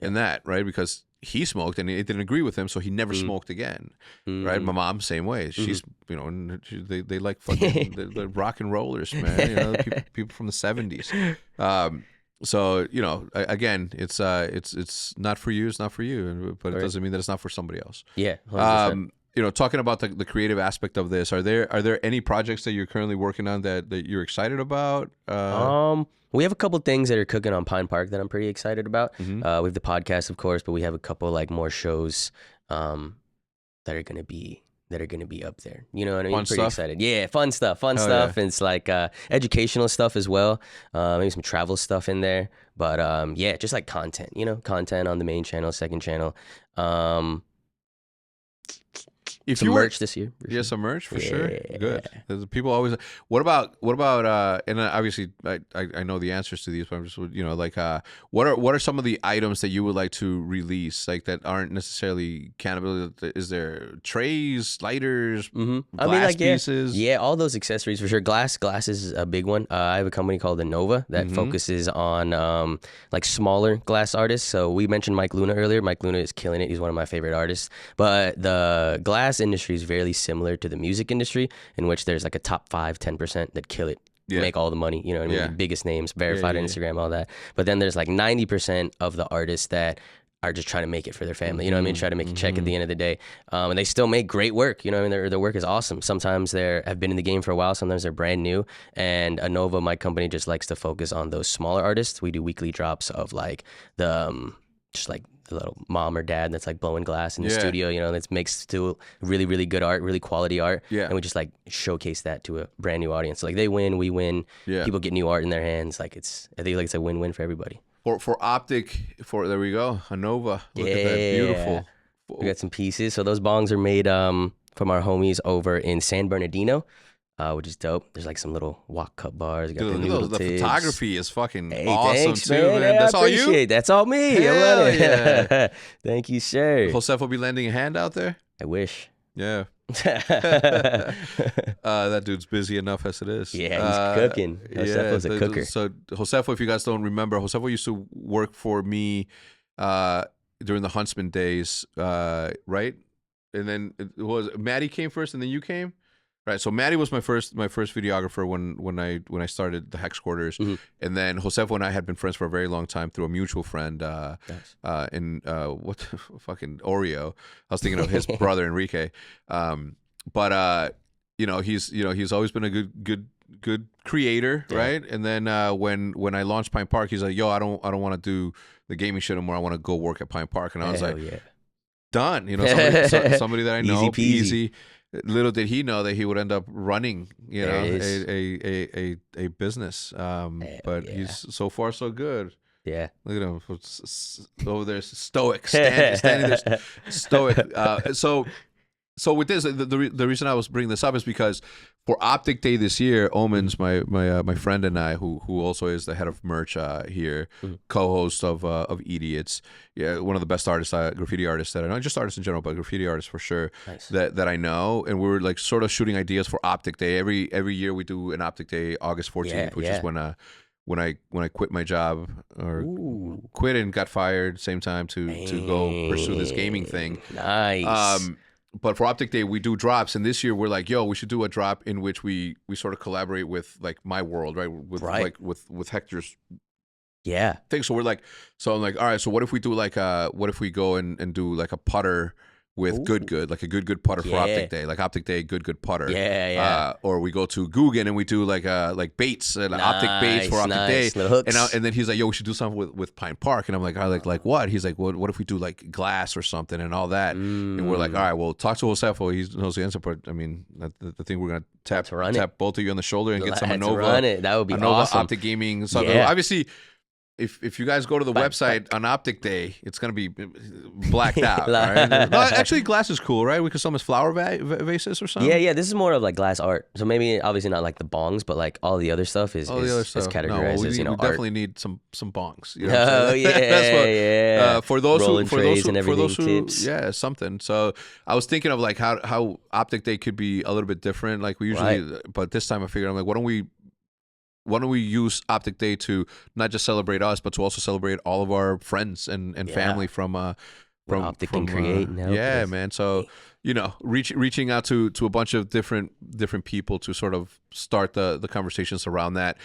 and that, right? Because he smoked and it didn't agree with him, so he never smoked again, right? My mom, same way. She's, they like fucking the rock and rollers, man. People from the 70s. So again, it's not for you, it's not for you, but it doesn't mean that it's not for somebody else. Yeah. 100%. Talking about the creative aspect of this, are there any projects that you're currently working on that you're excited about? We have a couple things that are cooking on Pine Park that I'm pretty excited about. We have the podcast, of course, but we have a couple like more shows that are gonna be up there. You know what I mean? Pretty excited. Yeah, fun stuff. And it's like educational stuff as well. Maybe some travel stuff in there. But just like content. Content on the main channel, second channel. If some you merch this year. Some merch for sure. Good. People always. What about? And obviously I know the answers to these, but I'm just what are some of the items that you would like to release like that aren't necessarily cannabis? Is there trays, lighters, glass pieces? Yeah, all those accessories for sure. Glass is a big one. I have a company called Innova that focuses on like smaller glass artists. So we mentioned Mike Luna earlier. Mike Luna is killing it. He's one of my favorite artists. But the glass industry is very similar to the music industry, in which there's like a top 5-10% that kill it, make all the money, you know what I mean? The biggest names, verified on Instagram, all that. But then there's like 90% of the artists that are just trying to make it for their family, you know what I mean? Try to make a check at the end of the day. And they still make great work, you know what I mean? Their work is awesome. Sometimes they have been in the game for a while, sometimes they're brand new. And Innova, my company, just likes to focus on those smaller artists. We do weekly drops of like just like the little mom or dad that's like blowing glass in the studio, that makes still really, really good art, really quality art. Yeah. And we just like showcase that to a brand new audience. So, like they win, we win. Yeah. People get new art in their hands. Like I think like it's a win-win for everybody. For optic, there we go, Innova. Look at that, beautiful. We got some pieces. So those bongs are made from our homies over in San Bernardino. Which is dope. There's like some little walk cup bars. Dude, the photography is fucking awesome too, man. That's all you? That's all me. Hell yeah. Thank you, sir. Josef will be lending a hand out there? I wish. Yeah. That dude's busy enough as it is. Yeah, he's cooking. Josefo's a cooker. So Josefo, if you guys don't remember, Josefo used to work for me during the Huntsman days, right? And then Maddie came first and then you came? Right, so Maddie was my first videographer when I started the HECZ quarters, and then Josefo and I had been friends for a very long time through a mutual friend in fucking Oreo. I was thinking of his brother Enrique, but he's always been a good creator, right? And then when I launched Pine Park, he's like, "Yo, I don't want to do the gaming shit anymore. I want to go work at Pine Park," and I was done. Somebody that I know, easy. Little did he know that he would end up running, a business. But he's so far so good. Yeah, look at him over there, stoic, standing there, stoic. So with this, the reason I was bringing this up is because for Optic Day this year, Omens, my friend and I, who also is the head of merch here, co-host of Idiots, one of the best artists, graffiti artists that I know, just artists in general, but graffiti artists for sure, that I know, and we're like sort of shooting ideas for Optic Day. Every year we do an Optic Day, August 14th, which is when I quit my job or quit and got fired same time to go pursue this gaming thing. Nice. But for Optic Day, we do drops, and this year we're like, yo, we should do a drop in which we sort of collaborate with like My World, right? With Hector's thing. So I'm like, all right, so what if we do what if we go and do like a putter with Good, like a good putter for Optic Day, like Optic Day good putter. Yeah. Or we go to Guggen and we do like baits and Optic baits for Optic Day. Little hooks. And then he's like, yo, we should do something with Pine Park. And I'm like, like what? He's like, what if we do like glass or something and all that? And we're like, all right, well, talk to Josefo. He knows the answer. But I mean, the thing we're gonna tap both of you on the shoulder and get some Nova. Run it. That would be awesome. Optic gaming. So obviously. If you guys go to the website on Optic Day, it's going to be blacked out. Right? No, actually, glass is cool, right? We could sell them as flower vases or something. Yeah. This is more of like glass art. So maybe obviously not like the bongs, but like all the other stuff is categorized as we art. definitely need some bongs. You know That's what, for those who tips. Something. So I was thinking of like how Optic Day could be a little bit different, like we usually. But this time I figured I'm like, why don't we use Optic Day to not just celebrate us, but to also celebrate all of our friends and family from Optic can create. Man. So reaching out to a bunch of different people to sort of start the conversations around that.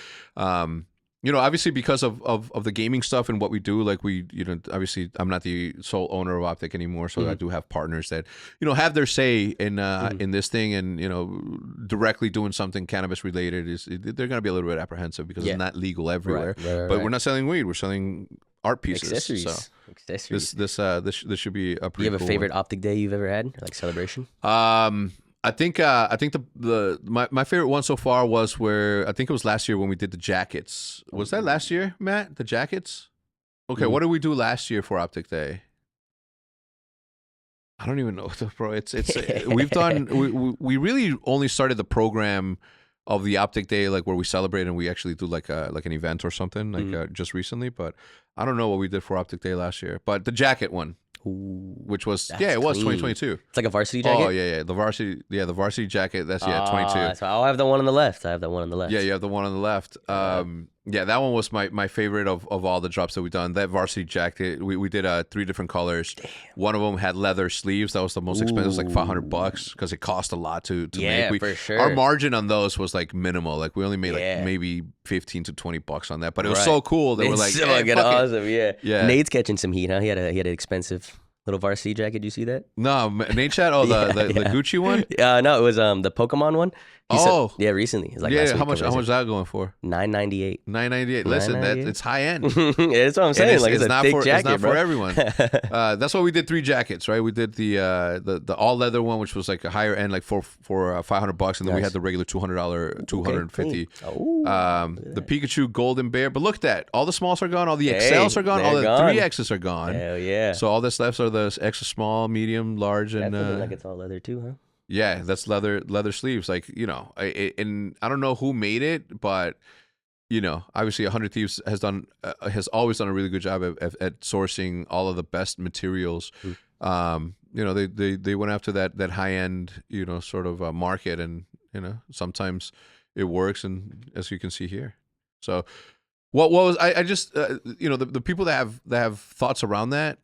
Obviously because of the gaming stuff and what we do, like obviously I'm not the sole owner of Optic anymore, so I do have partners that have their say in this thing, and directly doing something cannabis related they're going to be a little bit apprehensive because it's not legal everywhere. But we're not selling weed; we're selling art pieces. Accessories. So this should be a pretty. You have cool a favorite one. Optic Day you've ever had, like celebration? I think my favorite one so far was where I think it was last year when we did the jackets. Was that last year, Matt? The jackets? Okay, what did we do last year for Optic Day? I don't even know, bro. It's we've done we really only started the program of the Optic Day like where we celebrate and we actually do like an event or something like just recently. But I don't know what we did for Optic Day last year. But the jacket one. Which was it was 2022. It's like a varsity jacket. Oh yeah, the varsity jacket. That's 22. I'll have the one on the left. Yeah, you have the one on the left. That one was my favorite of all the drops that we've done. That varsity jacket, we did 3 different colors. Damn. One of them had leather sleeves. That was the most expensive. It was like $500 because it cost a lot to make. For sure. Our margin on those was like minimal. Like we only made like maybe $15 to $20 on that. But it was so cool. They were like, so awesome. Yeah. Nate's catching some heat, huh? He had an expensive little varsity jacket. Did you see that? No, Nate chat. Oh, the Gucci one. No, it was the Pokemon one. Recently. Like how much is that going for? $998. $998. Listen, it's high end. That's what I'm saying. It's a thick jacket, it's not for everyone. That's why we did 3 jackets, right? We did the all leather one, which was like a higher end, like for $500, and then we had the regular $250. The Pikachu Golden Bear, but look at that! All the smalls are gone, all the XLs are gone, all the 3Xs are gone. Hell yeah! So all that's left are the extra small, medium, large, and like it's all leather too, huh? Yeah, that's leather sleeves. Like, and I don't know who made it, but obviously 100 Thieves has always done a really good job at sourcing all of the best materials. They went after that high end, sort of market, and sometimes it works, and as you can see here. So what was I just the people that have thoughts around that,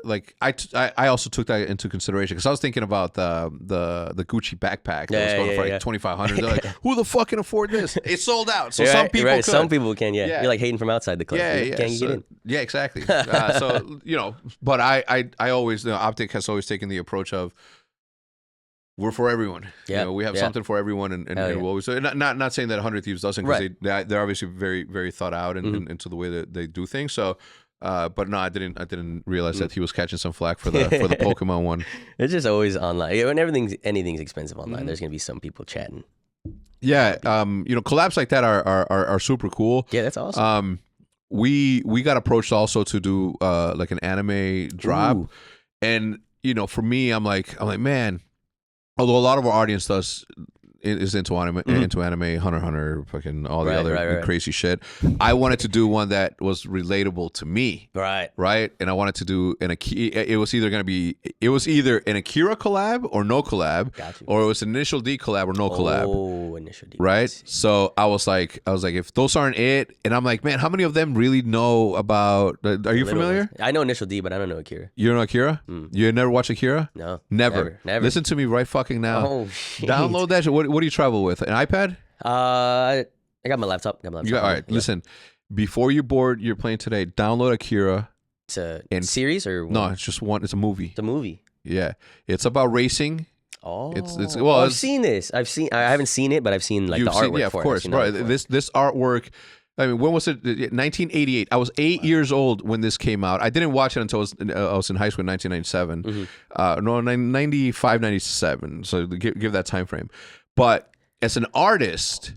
like I also took that into consideration because I was thinking about the Gucci backpack that was going for like $2,500. They're like, who the fuck can afford this? It's sold out. So some people could. Some people can. You're like hating from outside the club. Can you get in? Yeah, exactly. So but I always Optic has always taken the approach of, we're for everyone. Yeah, we have something for everyone, and we'll always. So not saying that 100 Thieves doesn't, because they're obviously very very thought out into the way that they do things. So, but no, I didn't realize that he was catching some flack for the Pokemon one. It's just always online. When anything's expensive online, there's gonna be some people chatting. Yeah, collabs like that are super cool. Yeah, that's awesome. We got approached also to do like an anime drop, and for me, I'm like man. Although a lot of our audience is into anime, Hunter x Hunter, fucking all the other crazy shit. I wanted to do one that was relatable to me, right? And I wanted to do it was either an Akira collab or no collab, or it was an Initial D collab or no collab. Oh, Initial D, right? So I was like, if those aren't it, and I'm like, man, how many of them really know about? Are you familiar? I know Initial D, but I don't know Akira. You don't know Akira? You never watch Akira? No, never. Listen to me right fucking now. Oh, shit. Download that shit. What do you travel with? An iPad? I got my laptop. All right, listen. Before you board your plane today, download Akira. It's a series or what? No, it's just one. It's a movie. It's a movie. Yeah, it's about racing. Oh, It's well, I've seen this. I haven't seen it, but I've seen like the artwork. Yeah, of for course, it. bro. This artwork. I mean, when was it? 1988. I was 8 years old when this came out. I didn't watch it until I was in high school in 1997. No, 95, 97. So give that time frame. But as an artist,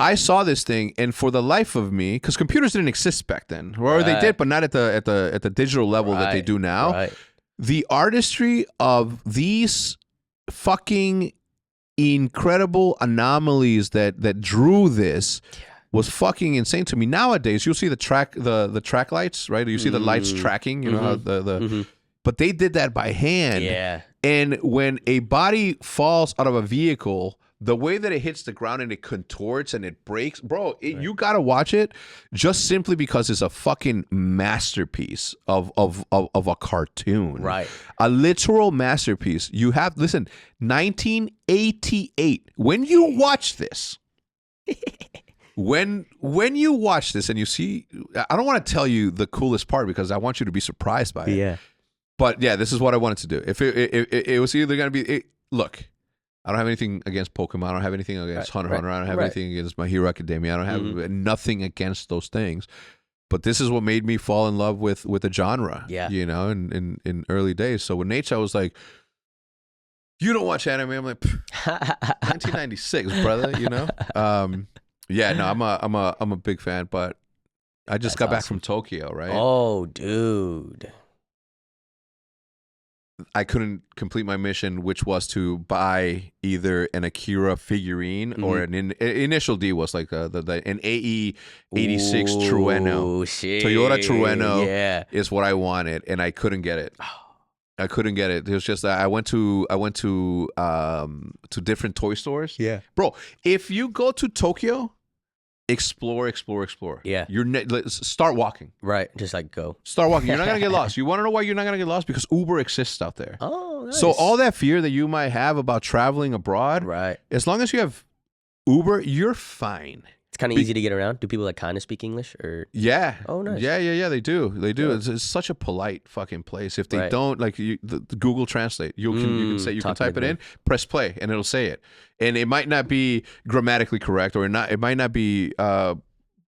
I saw this thing, and for the life of me, because computers didn't exist back then, or they did, but not at the digital level that they do now. Right. The artistry of these fucking incredible anomalies that drew this was fucking insane to me. Nowadays, you'll see the track lights, right? You see the lights tracking, you know how but they did that by hand. Yeah. And when a body falls out of a vehicle, the way that it hits the ground and it contorts and it breaks, bro, you gotta watch it just simply because it's a fucking masterpiece of a cartoon. Right. A literal masterpiece. You have, listen, 1988. When you watch this, when you watch this and you see, I don't want to tell you the coolest part because I want you to be surprised by it. Yeah. But yeah, this is what I wanted to do. If it was either going to be, look, I don't have anything against Pokemon. I don't have anything against Hunter x Hunter. I don't have anything against My Hero Academia. I don't have nothing against those things. But this is what made me fall in love with the genre. Yeah. You know, in early days. So when Nate was like, "You don't watch anime," I'm like, 1996, brother. You know. Yeah. No, I'm a big fan. But I just got back from Tokyo, right? Oh, dude. I couldn't complete my mission, which was to buy either an Akira figurine or an initial D was like an AE 86 Trueno. Shit. Toyota Trueno is what I wanted, and I couldn't get it. I couldn't get it. It was just that I went to different toy stores. Yeah, bro. If you go to Tokyo, explore. Yeah, start walking. Right, just like go. Start walking. You're not gonna get lost. You want to know why you're not gonna get lost? Because Uber exists out there. Oh, nice. So all that fear that you might have about traveling abroad, right? As long as you have Uber, you're fine. It's kind of easy to get around. Do people like kind of speak English or? Yeah. Oh, nice. Yeah. They do. Yeah. It's such a polite fucking place. If they don't, like the Google Translate, you can type it in, press play, and it'll say it. And it might not be grammatically correct, or it might not be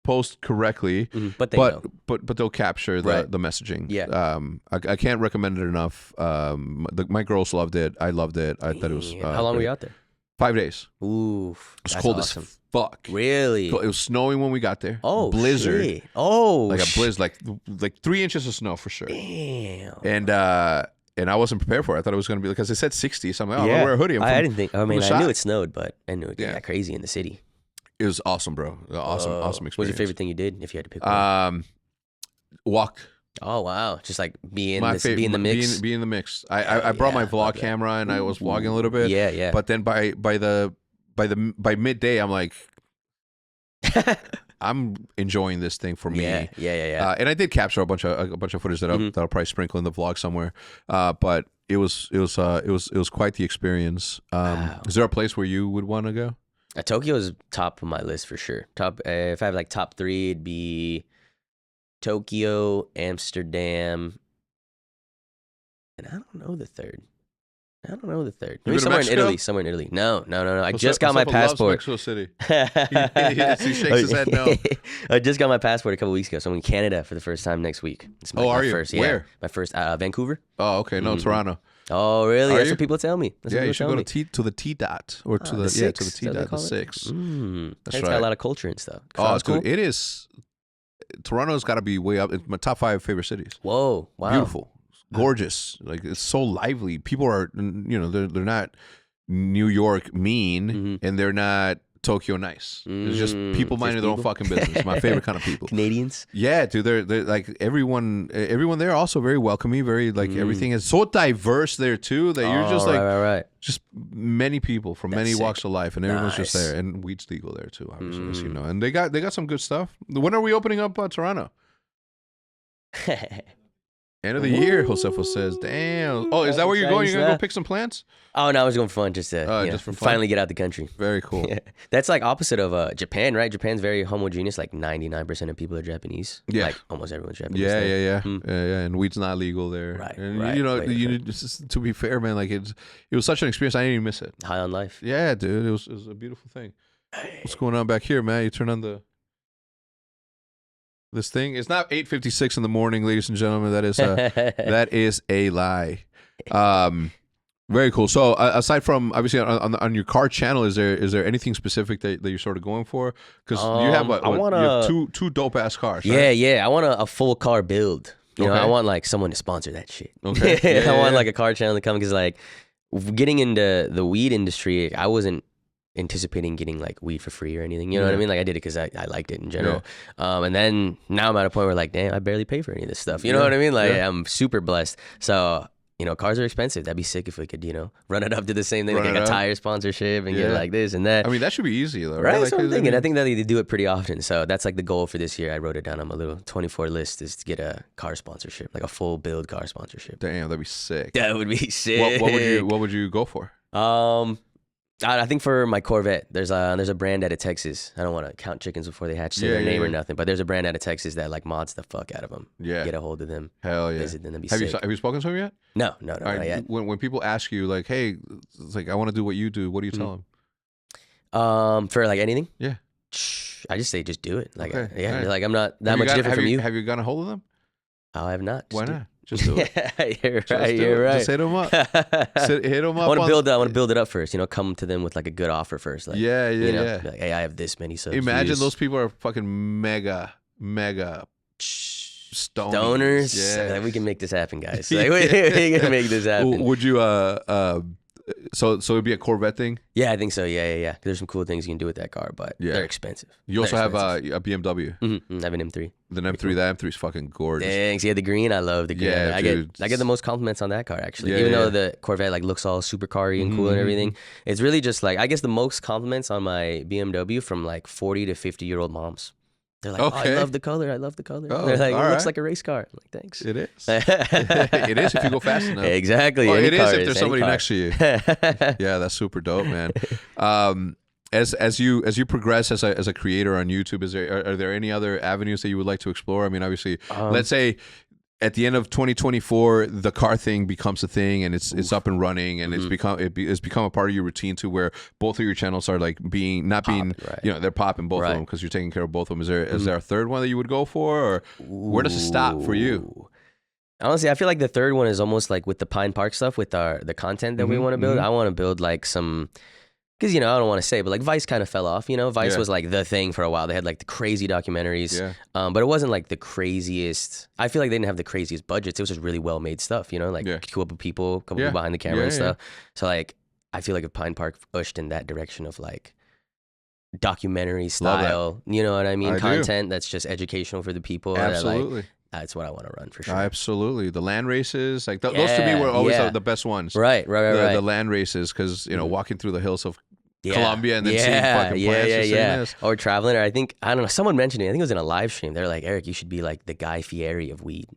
posed correctly, but know. But they'll capture the messaging. Yeah. I can't recommend it enough. My girls loved it. I loved it. I thought it was. How long were you out there? 5 days. Ooh, it's cold as fuck. Really? It was snowing when we got there. Oh, blizzard. Shit. Oh, like a blizzard, like 3 inches of snow for sure. Damn. And I wasn't prepared for it. I thought it was going to be because it said 60. So I'm like, I'm gonna wear a hoodie. I didn't think. I mean, I knew it snowed, but I knew it got that crazy in the city. It was awesome, bro. Awesome experience. What's your favorite thing you did if you had to pick one? Walk. Oh wow, just like be in the mix. Be in the mix. I brought my vlog camera and I was vlogging a little bit. Yeah. But then by midday, I'm like, I'm enjoying this thing for me. Yeah. And I did capture a bunch of footage that I'll probably sprinkle in the vlog somewhere. But it was quite the experience. Wow. Is there a place where you would want to go? Tokyo is top of my list for sure. If I have like top 3, it'd be Tokyo, Amsterdam, and I don't know the third. Maybe somewhere in Italy. No. I just got my passport. Mexico City. He shakes his head no. I just got my passport a couple weeks ago, so I'm in Canada for the first time next week. Are you? First, Where? My first, Vancouver. Oh, okay. No, Toronto. Oh, really? That's what people tell me. You should go to the T dot or to the T dot, the 6. That's right. It's right. got a lot of culture and stuff. Dude, cool. It is. Toronto's got to be way up. It's my top 5 favorite cities. Whoa! Wow. Beautiful, gorgeous. Like it's so lively. People are, they're not New York mean, and they're not Tokyo nice. It's just people minding their own fucking business. My favorite kind of people. Canadians. Yeah, dude. They're like everyone there also very welcoming. Very like everything is so diverse there too that you're just like right. just many people from many walks of life, and everyone's just there. And weed's legal there too, obviously, as you know. And they got some good stuff. When are we opening up Toronto? End of the year, Josefo says. Damn. Oh, is that where you're going? You're gonna go pick some plants? Oh no, I was going for fun, just to Just for fun? finally get out the country. Very cool. Yeah. That's like opposite of Japan, right? Japan's very homogeneous. Like 99% of people are Japanese. Yeah. Like almost everyone's Japanese. Yeah. And weed's not legal there. Right, And right. you know, Way just to be fair, man, like it was such an experience. I didn't even miss it. High on life. Yeah, dude, it was a beautiful thing. What's going on back here, man? You turn on this thing. It's not 8:56 in the morning, ladies and gentlemen. That is a lie. Very cool. So aside from obviously on your car channel, is there anything specific that you're sort of going for? Because you have you have two dope ass cars. Right? Yeah. I want a full car build. You know, I want like someone to sponsor that shit. Okay. I want like a car channel to come, because like getting into the weed industry, I wasn't anticipating getting like weed for free or anything. You know what I mean? Like I did it because I liked it in general. And then now I'm at a point where like, damn, I barely pay for any of this stuff. You know what I mean? Like I'm super blessed. So, you know, cars are expensive. That'd be sick if we could, you know, run it up to the same thing, like a tire sponsorship and get like this and that. I mean, that should be easy though, right? Like, That's what I'm thinking. I think that they do it pretty often. So that's like the goal for this year. I wrote it down on my little 24 list, is to get a car sponsorship, like a full build car sponsorship. Damn, that'd be sick. That would be sick. What would you go for? I think for my Corvette, there's a brand out of Texas. I don't want to count chickens before they hatch, say their name or nothing, but there's a brand out of Texas that like mods the fuck out of them. Yeah, get a hold of them. Hell yeah. Visit them. That'd be sick. Have you spoken to them yet? No, not yet. When people ask you like, hey, it's like I want to do what you do, what do you tell them? For like anything? Yeah. I just say just do it. Like right. Like I'm not that much different from you. Have you gotten a hold of them? Oh, I have not. Why not? Just do it. You're right. Just hit them up. Hit them up. I want to build it up first. You know, come to them with like a good offer first. Like, yeah. Be like, hey, I have this many subs. Imagine those people are fucking mega stoners. Yeah, like, we can make this happen, guys. Like, we can make this happen. Would you So it'd be a Corvette thing? Yeah, I think so. Yeah. There's some cool things you can do with that car, but they're expensive. You also have a BMW. I have an M3. The M3, that M3 is fucking gorgeous. Thanks. Yeah, the green, I love the green. Yeah, I get the most compliments on that car, actually. Even though the Corvette like looks all super car-y and cool and everything, it's really just like, I guess the most compliments on my BMW from like 40 to 50-year-old moms. They're like, I love the color. Oh, they're like, it looks like a race car. I'm like, thanks. It is. It is if you go fast enough. Exactly. Oh, it is if there's somebody next to you. Yeah, that's super dope, man. As you progress as a creator on YouTube, are there any other avenues that you would like to explore? I mean, obviously, let's say at the end of 2024, the car thing becomes a thing, and it's up and running, and it's become a part of your routine too, where both of your channels are like they're popping both of them because you're taking care of both of them. Is there a third one that you would go for, or where does it stop for you? Honestly, I feel like the third one is almost like with the Pine Park stuff, with the content that we want to build. I want to build like some. Because, you know, I don't want to say, but like Vice kind of fell off, you know? Vice was like the thing for a while. They had like the crazy documentaries, but it wasn't like the craziest. I feel like they didn't have the craziest budgets. It was just really well-made stuff, you know? Like a couple people behind the camera and stuff. So like, I feel like if Pine Park pushed in that direction of like documentary style, you know what I mean? Content that's just educational for the people. Absolutely. That's what I want to run for sure. Absolutely. The land races, like those to me were always the best ones. Right. The land races, because, you know, walking through the hills of Colombia and then seeing fucking plants. Or traveling, or I don't know, someone mentioned it. I think it was in a live stream. They're like, Eric, you should be like the Guy Fieri of weed.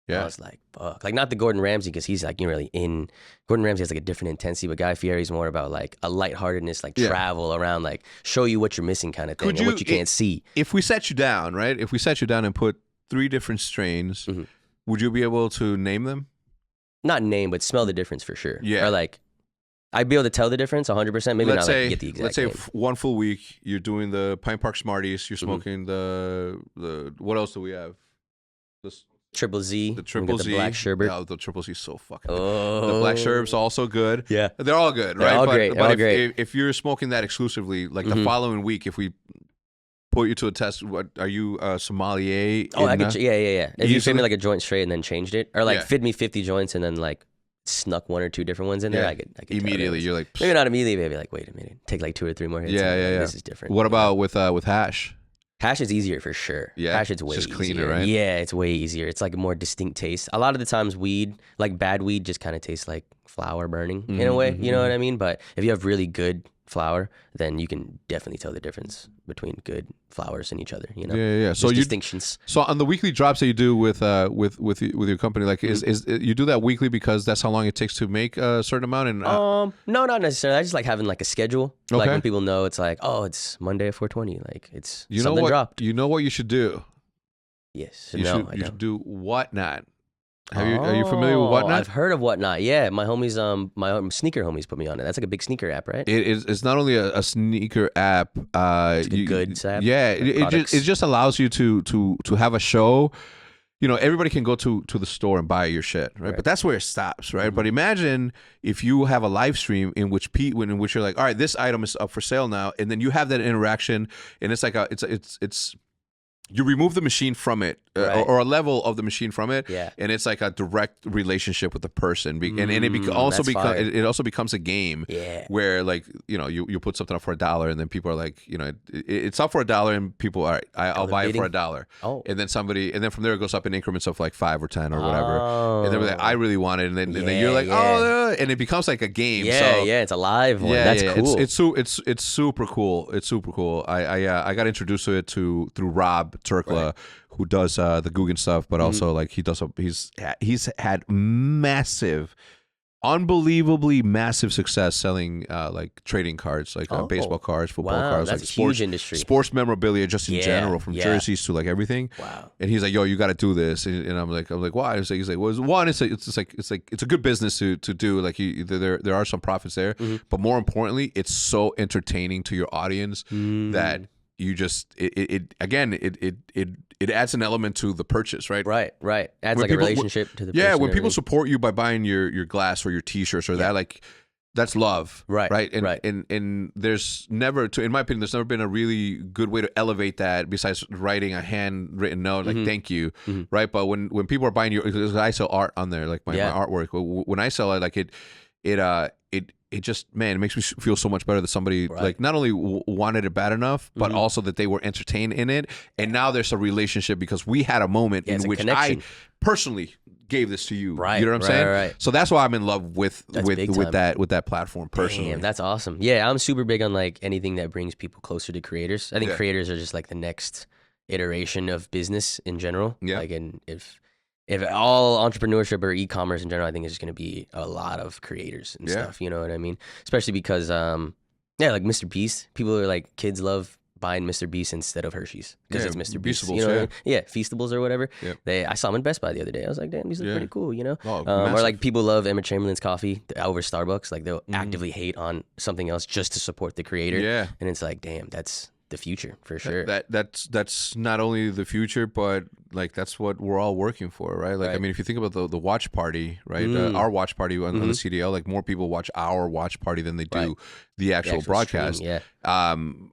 Yeah. I was like, fuck. Like, not the Gordon Ramsay, because he's like, you know, really in. Gordon Ramsay has like a different intensity, but Guy Fieri's more about like a lightheartedness, like travel around, like show you what you're missing kind of thing, and what you can't see. If we set you down, right? If we set you down and put 3 different strains, would you be able to name them? Not name, but smell the difference for sure. Yeah. Or like, I'd be able to tell the difference 100%. Maybe not like get the exact Let's say name. one full week, you're doing the Pine Park Smarties, you're smoking the what else do we have? Triple Z. The Triple Z. The Black Sherbet. Oh, the Triple Z is so fucking good. The Black Sherbet's also good. Yeah. They're all good, right? They're all great. But if you're smoking that exclusively, like the following week, if we put you to a test, what are you a sommelier? Oh, I could, yeah. If you fed me like a joint straight and then changed it, or like fed me 50 joints and then like snuck 1 or 2 different ones in there, I could immediately. You're like, maybe not immediately, maybe like, wait a minute, take like 2 or 3 more hits. Yeah. This is different. What about with hash? Hash is easier for sure. Yeah, hash is way just easier. Cleaner, right? Yeah, it's way easier. It's like a more distinct taste. A lot of the times weed, like bad weed, just kind of tastes like flower burning in a way, you know what I mean? But if you have really good flower, then you can definitely tell the difference between good flowers and each other, you know? Yeah. So there's distinctions. So on the weekly drops that you do with your company, like is you do that weekly because that's how long it takes to make a certain amount? And No, not necessarily. I just like having like a schedule. Okay. Like when people know it's like, oh, it's Monday at 420. Like it's you know something what dropped. you know what you should do? Yes. You No, I should don't. do Whatnot. Are you familiar with Whatnot? I've heard of Whatnot. Yeah, my homies, my sneaker homies put me on it. That's like a big sneaker app, right? It's not only a sneaker app. It's like a goods app. Yeah, Like it just allows you to have a show. You know, everybody can go to the store and buy your shit, right? But that's where it stops, right? But imagine if you have a live stream in which you're like, all right, this item is up for sale now, and then you have that interaction, and it's like it's you remove the machine from it, or a level of the machine from it, and it's like a direct relationship with the person, and it also becomes a game, where like you put something up for $1, and then people are like, it's up for $1, and people, all right, I'll buy it for $1, and then from there it goes up in increments of like 5 or 10 or whatever, and then we're like, I really want it, and then you're like, and it becomes like a game. It's a live one. That's cool. It's super cool. It's super cool. I got introduced to it through Rob Turkla, who does the Guggen stuff, but also like he's had unbelievably massive success selling like trading cards, like baseball cards, football cards, that's like a huge industry. sports memorabilia, just in general, from jerseys to like everything. Wow. And he's like, "Yo, you got to do this," and I'm like, "Why?" He's like, "Well, one, it's a good business to do. Like, there are some profits there, but more importantly, it's so entertaining to your audience that." You just it adds an element to the purchase, right? Right. Adds like a relationship to the person. Yeah, when people support you by buying your glass or your T-shirts or that, like that's love, right? And there's never, in my opinion, there's never been a really good way to elevate that besides writing a handwritten note, like thank you, right? But when people are buying because I sell art on there, like my artwork. When I sell it, like it just, man, it makes me feel so much better that somebody like not only wanted it bad enough, but also that they were entertained in it. And now there's a relationship because we had a moment in which I personally gave this to you. Right. You know what I'm saying? Right. So that's why I'm in love with that platform personally. Damn, that's awesome. Yeah, I'm super big on like anything that brings people closer to creators. I think creators are just like the next iteration of business in general. Yeah. Like, and if all entrepreneurship or e-commerce in general, I think it's just going to be a lot of creators and stuff. You know what I mean? Especially because, like Mr. Beast, people are like, kids love buying Mr. Beast instead of Hershey's because it's Mr. Beast. You know what I mean? Yeah, Feastables or whatever. Yep. I saw them in Best Buy the other day. I was like, damn, these look pretty cool, you know? Or like people love Emma Chamberlain's coffee over Starbucks. Like they'll actively hate on something else just to support the creator. Yeah. And it's like, damn, that's the future for sure. That's not only the future, but like that's what we're all working for, right? Like I mean, if you think about the watch party, right? Our watch party on the CDL, like more people watch our watch party than they do the actual broadcast. Stream,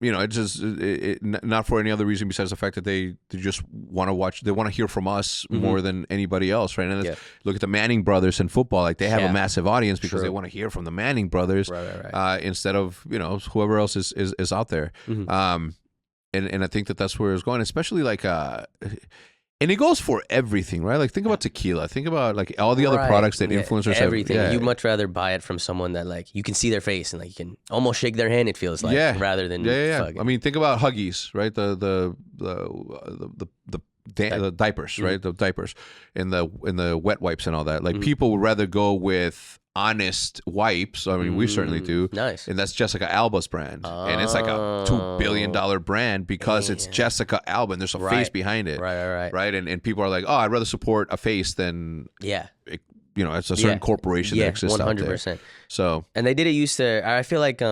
it's just not for any other reason besides the fact that they just want to watch. They want to hear from us more than anybody else, right? And look at the Manning brothers in football; like they have a massive audience because they want to hear from the Manning brothers, instead of whoever else is out there. And I think that's where it's going, especially like and it goes for everything, right? Like think about tequila, think about like all the other products that influencers have. Everything. You'd much rather buy it from someone that like you can see their face and like you can almost shake their hand. It feels like rather than I mean, think about Huggies, right? The diapers, right? The diapers and the wet wipes and all that. Like people would rather go with Honest wipes. I mean, we certainly do. Nice. And that's Jessica Alba's brand. And it's like a $2 billion brand because it's Jessica Alba and there's a face behind it. Right. And people are like, oh, I'd rather support a face than it's a certain corporation that exists 100%. Out there. So, and they did it used to, I feel like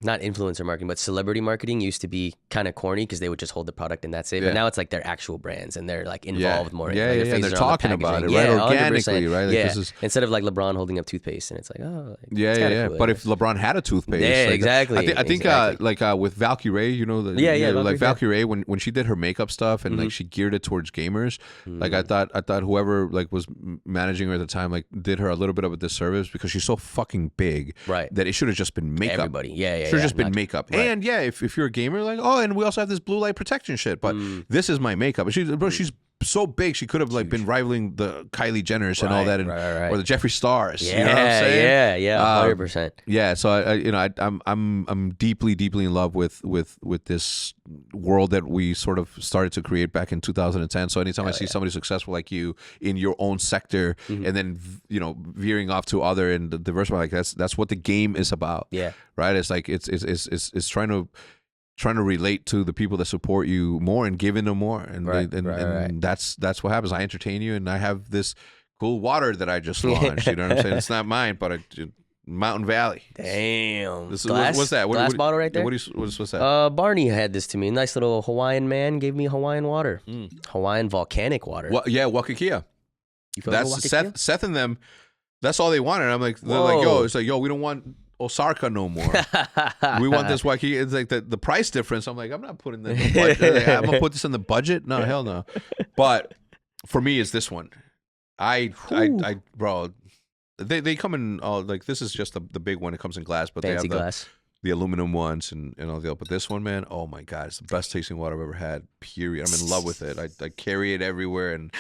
not influencer marketing, but celebrity marketing used to be kind of corny because they would just hold the product and that's it. But now it's like their actual brands and they're like involved more. They're talking about it, right? Organically, right? Like, instead of like LeBron holding up toothpaste and it's like, oh. Like, cool, but if LeBron had a toothpaste. Yeah, exactly. I think like with Valkyrie Ray, like Valkyrie Ray, when she did her makeup stuff and like she geared it towards gamers, like I thought whoever like was managing her at the time like did her a little bit of a disservice because she's so fucking big that it should have just been makeup. Everybody, should have just been makeup. Right. And if you're a gamer, like, oh, and we also have this blue light protection shit, but this is my makeup. She's so big she could have like been rivaling the Kylie Jenners and all Right, that, and right. or the Jeffree Stars. Yeah, you know what I'm saying? yeah, 100%. Yeah, so I'm deeply in love with this world that we sort of started to create back in 2010. So anytime I see somebody successful like you in your own sector, and then veering off to other and diversify, like that's what the game is about. Yeah, right. It's like it's trying to relate to the people that support you more and giving them more, and and that's what happens. I entertain you, and I have this cool water that I just launched. You know what I'm saying? It's not mine, but Mountain Valley. Damn. This is, glass, what's that? Glass bottle right there? What's that? Barney had this to me. Nice little Hawaiian man gave me Hawaiian water. Hawaiian volcanic water. Yeah, Wakakia. You feel That's like Seth and them. That's all they wanted. I'm like, they're like, yo, it's like, yo, we don't want Osaka no more. We want this Wakakia. It's like the price difference. I'm like, I'm not putting that in the budget. Like, I'm gonna put this in the budget. No, hell no. But for me, it's this one. I bro. They come in like, this is just the big one. It comes in glass, but Fancy they have glass. the aluminum ones and all the. But this one, man, oh my god, it's the best tasting water I've ever had. Period. I'm in love with it. I carry it everywhere, and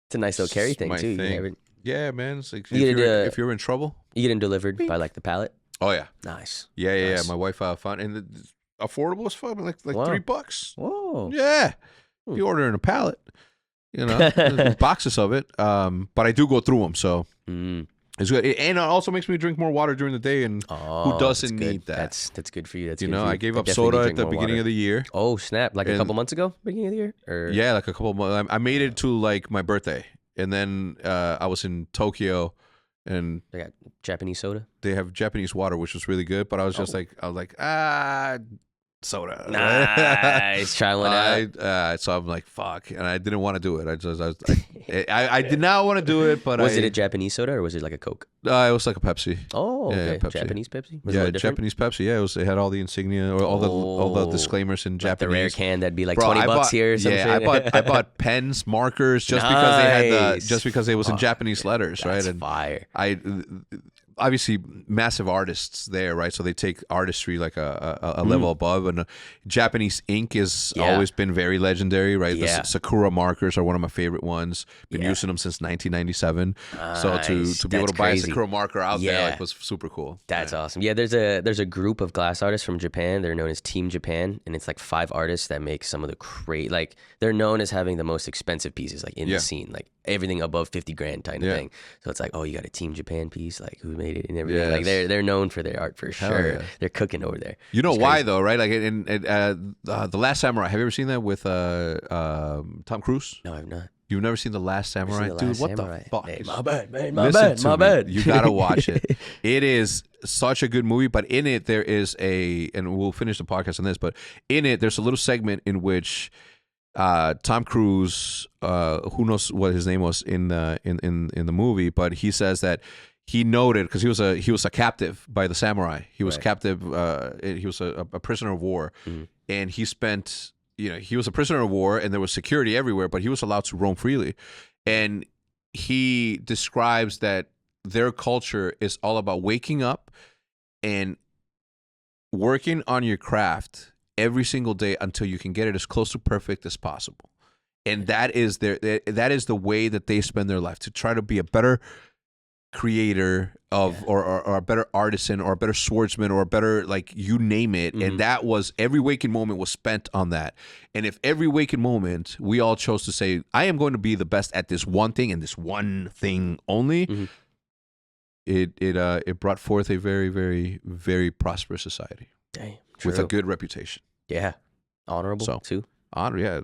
it's a nice little carry thing too. Thing. Yeah, man. It's like if you're in trouble, you get them delivered by like the pallet. Oh yeah, nice. Yeah. My wife found, and it's affordable as fuck, like Wow. $3. Whoa. Yeah, you order in a pallet, there's boxes of it. But I do go through them, so. It's good, and it also makes me drink more water during the day. And who doesn't need that? That's good for you. That's I gave up soda at the beginning of the year. Oh snap! Like a couple months ago, beginning of the year. Or... Yeah, like a couple months. I made it to like my birthday, and then I was in Tokyo, and they got Japanese soda. They have Japanese water, which was really good. But I was just like, soda. Nice. Try one out. So I'm like, fuck, and I didn't want to do it. I did not want to do it, but was it a Japanese soda or was it like a Coke? It was like a Pepsi. Oh, okay. Yeah, Pepsi. Japanese Pepsi. Was it Japanese Pepsi. Yeah, it had all the insignia or all the disclaimers in like Japanese. The rare can that'd be like $20 here. Or something. Yeah, I bought pens, markers, just because they had just it was in Japanese letters, right? And fire. Obviously massive artists there, right? So they take artistry like a level above, and Japanese ink has always been very legendary, right? The Sakura markers are one of my favorite ones. Been using them since 1997. Nice. So to be able to buy a Sakura marker out there was super cool. That's awesome. Yeah, there's a group of glass artists from Japan. They're known as Team Japan, and it's like 5 artists that make some of the like they're known as having the most expensive pieces like in the scene, like everything above 50 grand kind of thing. So it's like, oh, you got a Team Japan piece, like who made it and everything. Like they're known for their art for sure. Yeah. They're cooking over there. You know why though, right? Like in The Last Samurai. Have you ever seen that with Tom Cruise? No, I've not. You've never seen The Last Samurai? Dude, what the fuck? Hey, my bad, man. My bad. You gotta watch it. It is such a good movie, but in it there is and we'll finish the podcast on this, but in it there's a little segment in which Tom Cruise, who knows what his name was in the movie, but he says that he noted, because he was a captive by the samurai. He was captive. He was a prisoner of war, and he spent. He was a prisoner of war, and there was security everywhere, but he was allowed to roam freely. And he describes that their culture is all about waking up and working on your craft every single day until you can get it as close to perfect as possible. And that is the way that they spend their life, to try to be a better creator of or a better artisan or a better swordsman or a better, like, you name it. And that was, every waking moment was spent on that. And if every waking moment we all chose to say, I am going to be the best at this one thing and this one thing only, it brought forth a very, very, very prosperous society. Dang, with a good reputation. Yeah. Honorable too. Honor,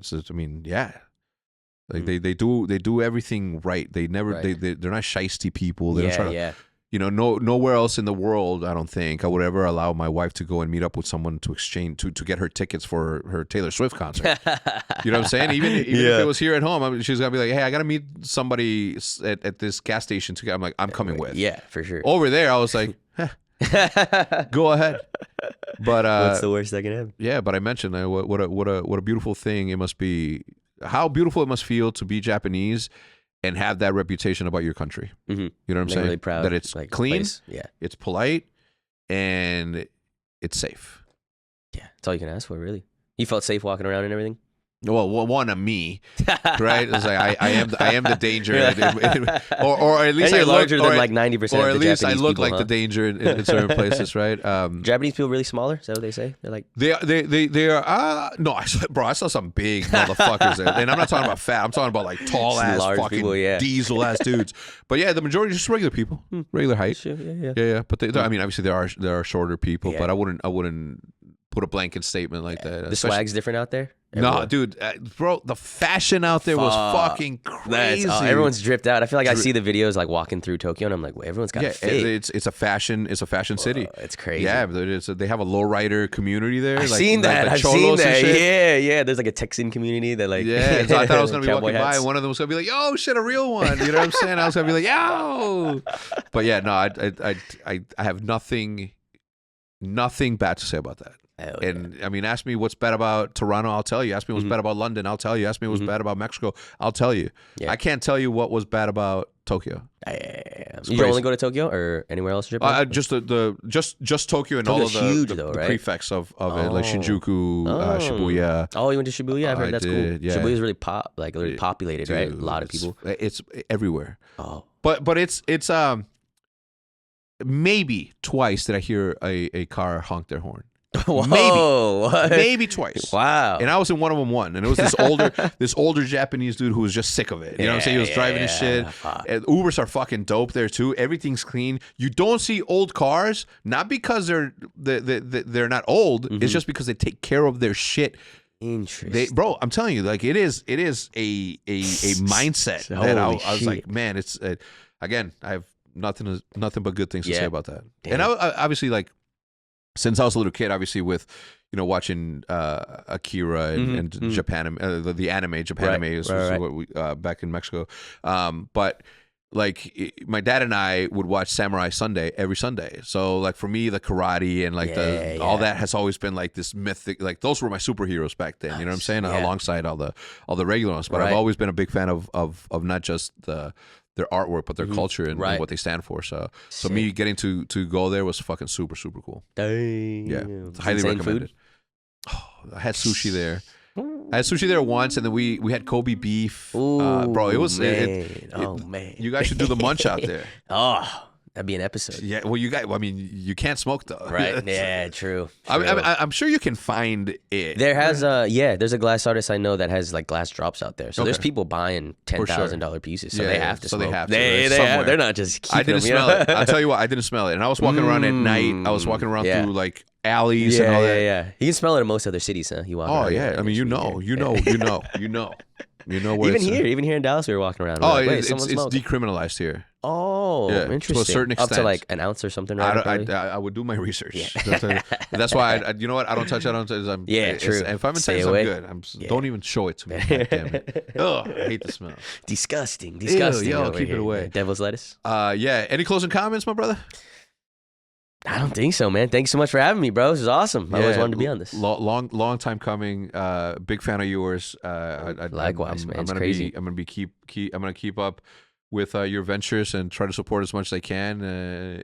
like they do everything right. They never they're not shiesty people. They don't try to, nowhere else in the world, I don't think I would ever allow my wife to go and meet up with someone to exchange to get her tickets for her Taylor Swift concert. You know what I'm saying? Even if it was here at home, she's gonna be like, hey, I gotta meet somebody at this gas station. I'm like, I'm coming with. Yeah, for sure. Over there, I was like, go ahead. But what's the worst that can happen? Yeah, but I mentioned what a beautiful thing it must be. How beautiful it must feel to be Japanese and have that reputation about your country. You know what I'm saying? Really proud that it's clean, it's polite, and it's safe. Yeah, that's all you can ask for, really. You felt safe walking around and everything? Well, one of me, right? It's like I am the danger, or at least and you're I look larger than or, like 90%. or of at the least I Japanese look people, like the danger in certain places, right? Japanese people really smaller. Is that what they say? They're like they are. No, I saw some big motherfuckers there, and I'm not talking about fat. I'm talking about like tall ass large fucking people, yeah. diesel ass dudes. But yeah, the majority just regular people, regular height. sure, yeah. Yeah. But I mean, obviously there are shorter people, Yeah. but I wouldn't put a blanket statement like that. The swag's different out there. No, dude, bro, the fashion out there was fucking crazy. Everyone's dripped out. I feel like I see the videos like walking through Tokyo, and I'm like, well, everyone's got fit. It's a fashion city. It's crazy. Yeah, they have a lowrider community there. I've seen that. I've seen that. Yeah. There's like a Texan community that like. Yeah, so I thought I was gonna be walking hats. by, and one of them was gonna be like, "Yo, shit, a real one." You know what I'm saying? I was gonna be like, "Yo," but yeah, no, I have nothing bad to say about that. And I mean, ask me what's bad about Toronto, I'll tell you. Ask me what's bad about London, I'll tell you. Ask me what's bad about Mexico, I'll tell you. Yeah. I can't tell you what was bad about Tokyo. You only go to Tokyo or anywhere else in Japan? Just Tokyo and Tokyo's all of huge, the right? prefects of it, like Shinjuku, Shibuya. Oh, you went to Shibuya? I've heard that's cool. Yeah. Shibuya's really really populated, right? A lot of people. It's everywhere. Oh, but it's maybe twice did I hear a car honk their horn. Whoa, maybe twice. Wow. And I was in one of them and it was this older Japanese dude who was just sick of it. You know what I'm saying? He was driving his shit. And Ubers are fucking dope there too. Everything's clean. You don't see old cars, not because they're not old. It's just because they take care of their shit. Interesting. Bro, I'm telling you, like it is a mindset that I was like, man, it's again, I have nothing but good things to say about that. Damn. And I obviously, like, since I was a little kid, obviously with watching Akira and Japan, the anime, Japan anime, was what we, back in Mexico. But like my dad and I would watch Samurai Sunday every Sunday. So like for me, the karate and like all that has always been like this mythic. Like those were my superheroes back then. You know what I'm saying? Alongside all the regular ones. But I've always been a big fan of not just their artwork, but their culture and what they stand for. So me getting to go there was fucking super, super cool. Damn. Yeah, highly recommended. Oh, I had sushi there. I had sushi there once, and then we had Kobe beef. Ooh, bro, it was man. You guys should do the munch out there. Oh, that'd be an episode. Yeah, well, you can't smoke though. Right? Yeah, true. I'm sure you can find it. There has there's a glass artist I know that has like glass drops out there. So there's people buying $10,000 pieces. So they have to smoke. They're not just keeping I didn't smell it. I'll tell you what, I didn't smell it. And I was walking around at night. I was walking around through like alleys and all that. Yeah. You can smell it in most other cities, huh? You walk around. I mean, you know what Even here in Dallas, we were walking around. It's decriminalized here. Oh, yeah, interesting. to a certain extent. Up to like an ounce or something, right? I would do my research. Yeah. That's why you know what? I don't touch it. True. If I'm in Texas, I'm good. Don't even show it to me. God damn it. I hate the smell. Disgusting. Yo, keep it away. Devil's lettuce. Yeah. Any closing comments, my brother? I don't think so, man. Thanks so much for having me, bro. This is awesome. I always wanted to be on this. Long time coming. Big fan of yours. Likewise, man. It's crazy. I'm gonna keep up with your ventures and try to support as much as I can,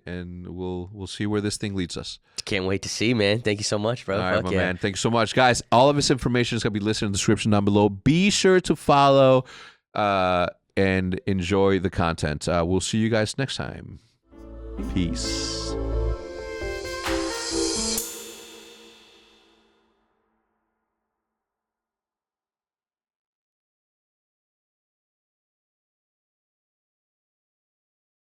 and we'll see where this thing leads us. Can't wait to see, man. Thank you so much, bro. All right, man. Thank you so much, guys. All of this information is gonna be listed in the description down below. Be sure to follow and enjoy the content. We'll see you guys next time. Peace.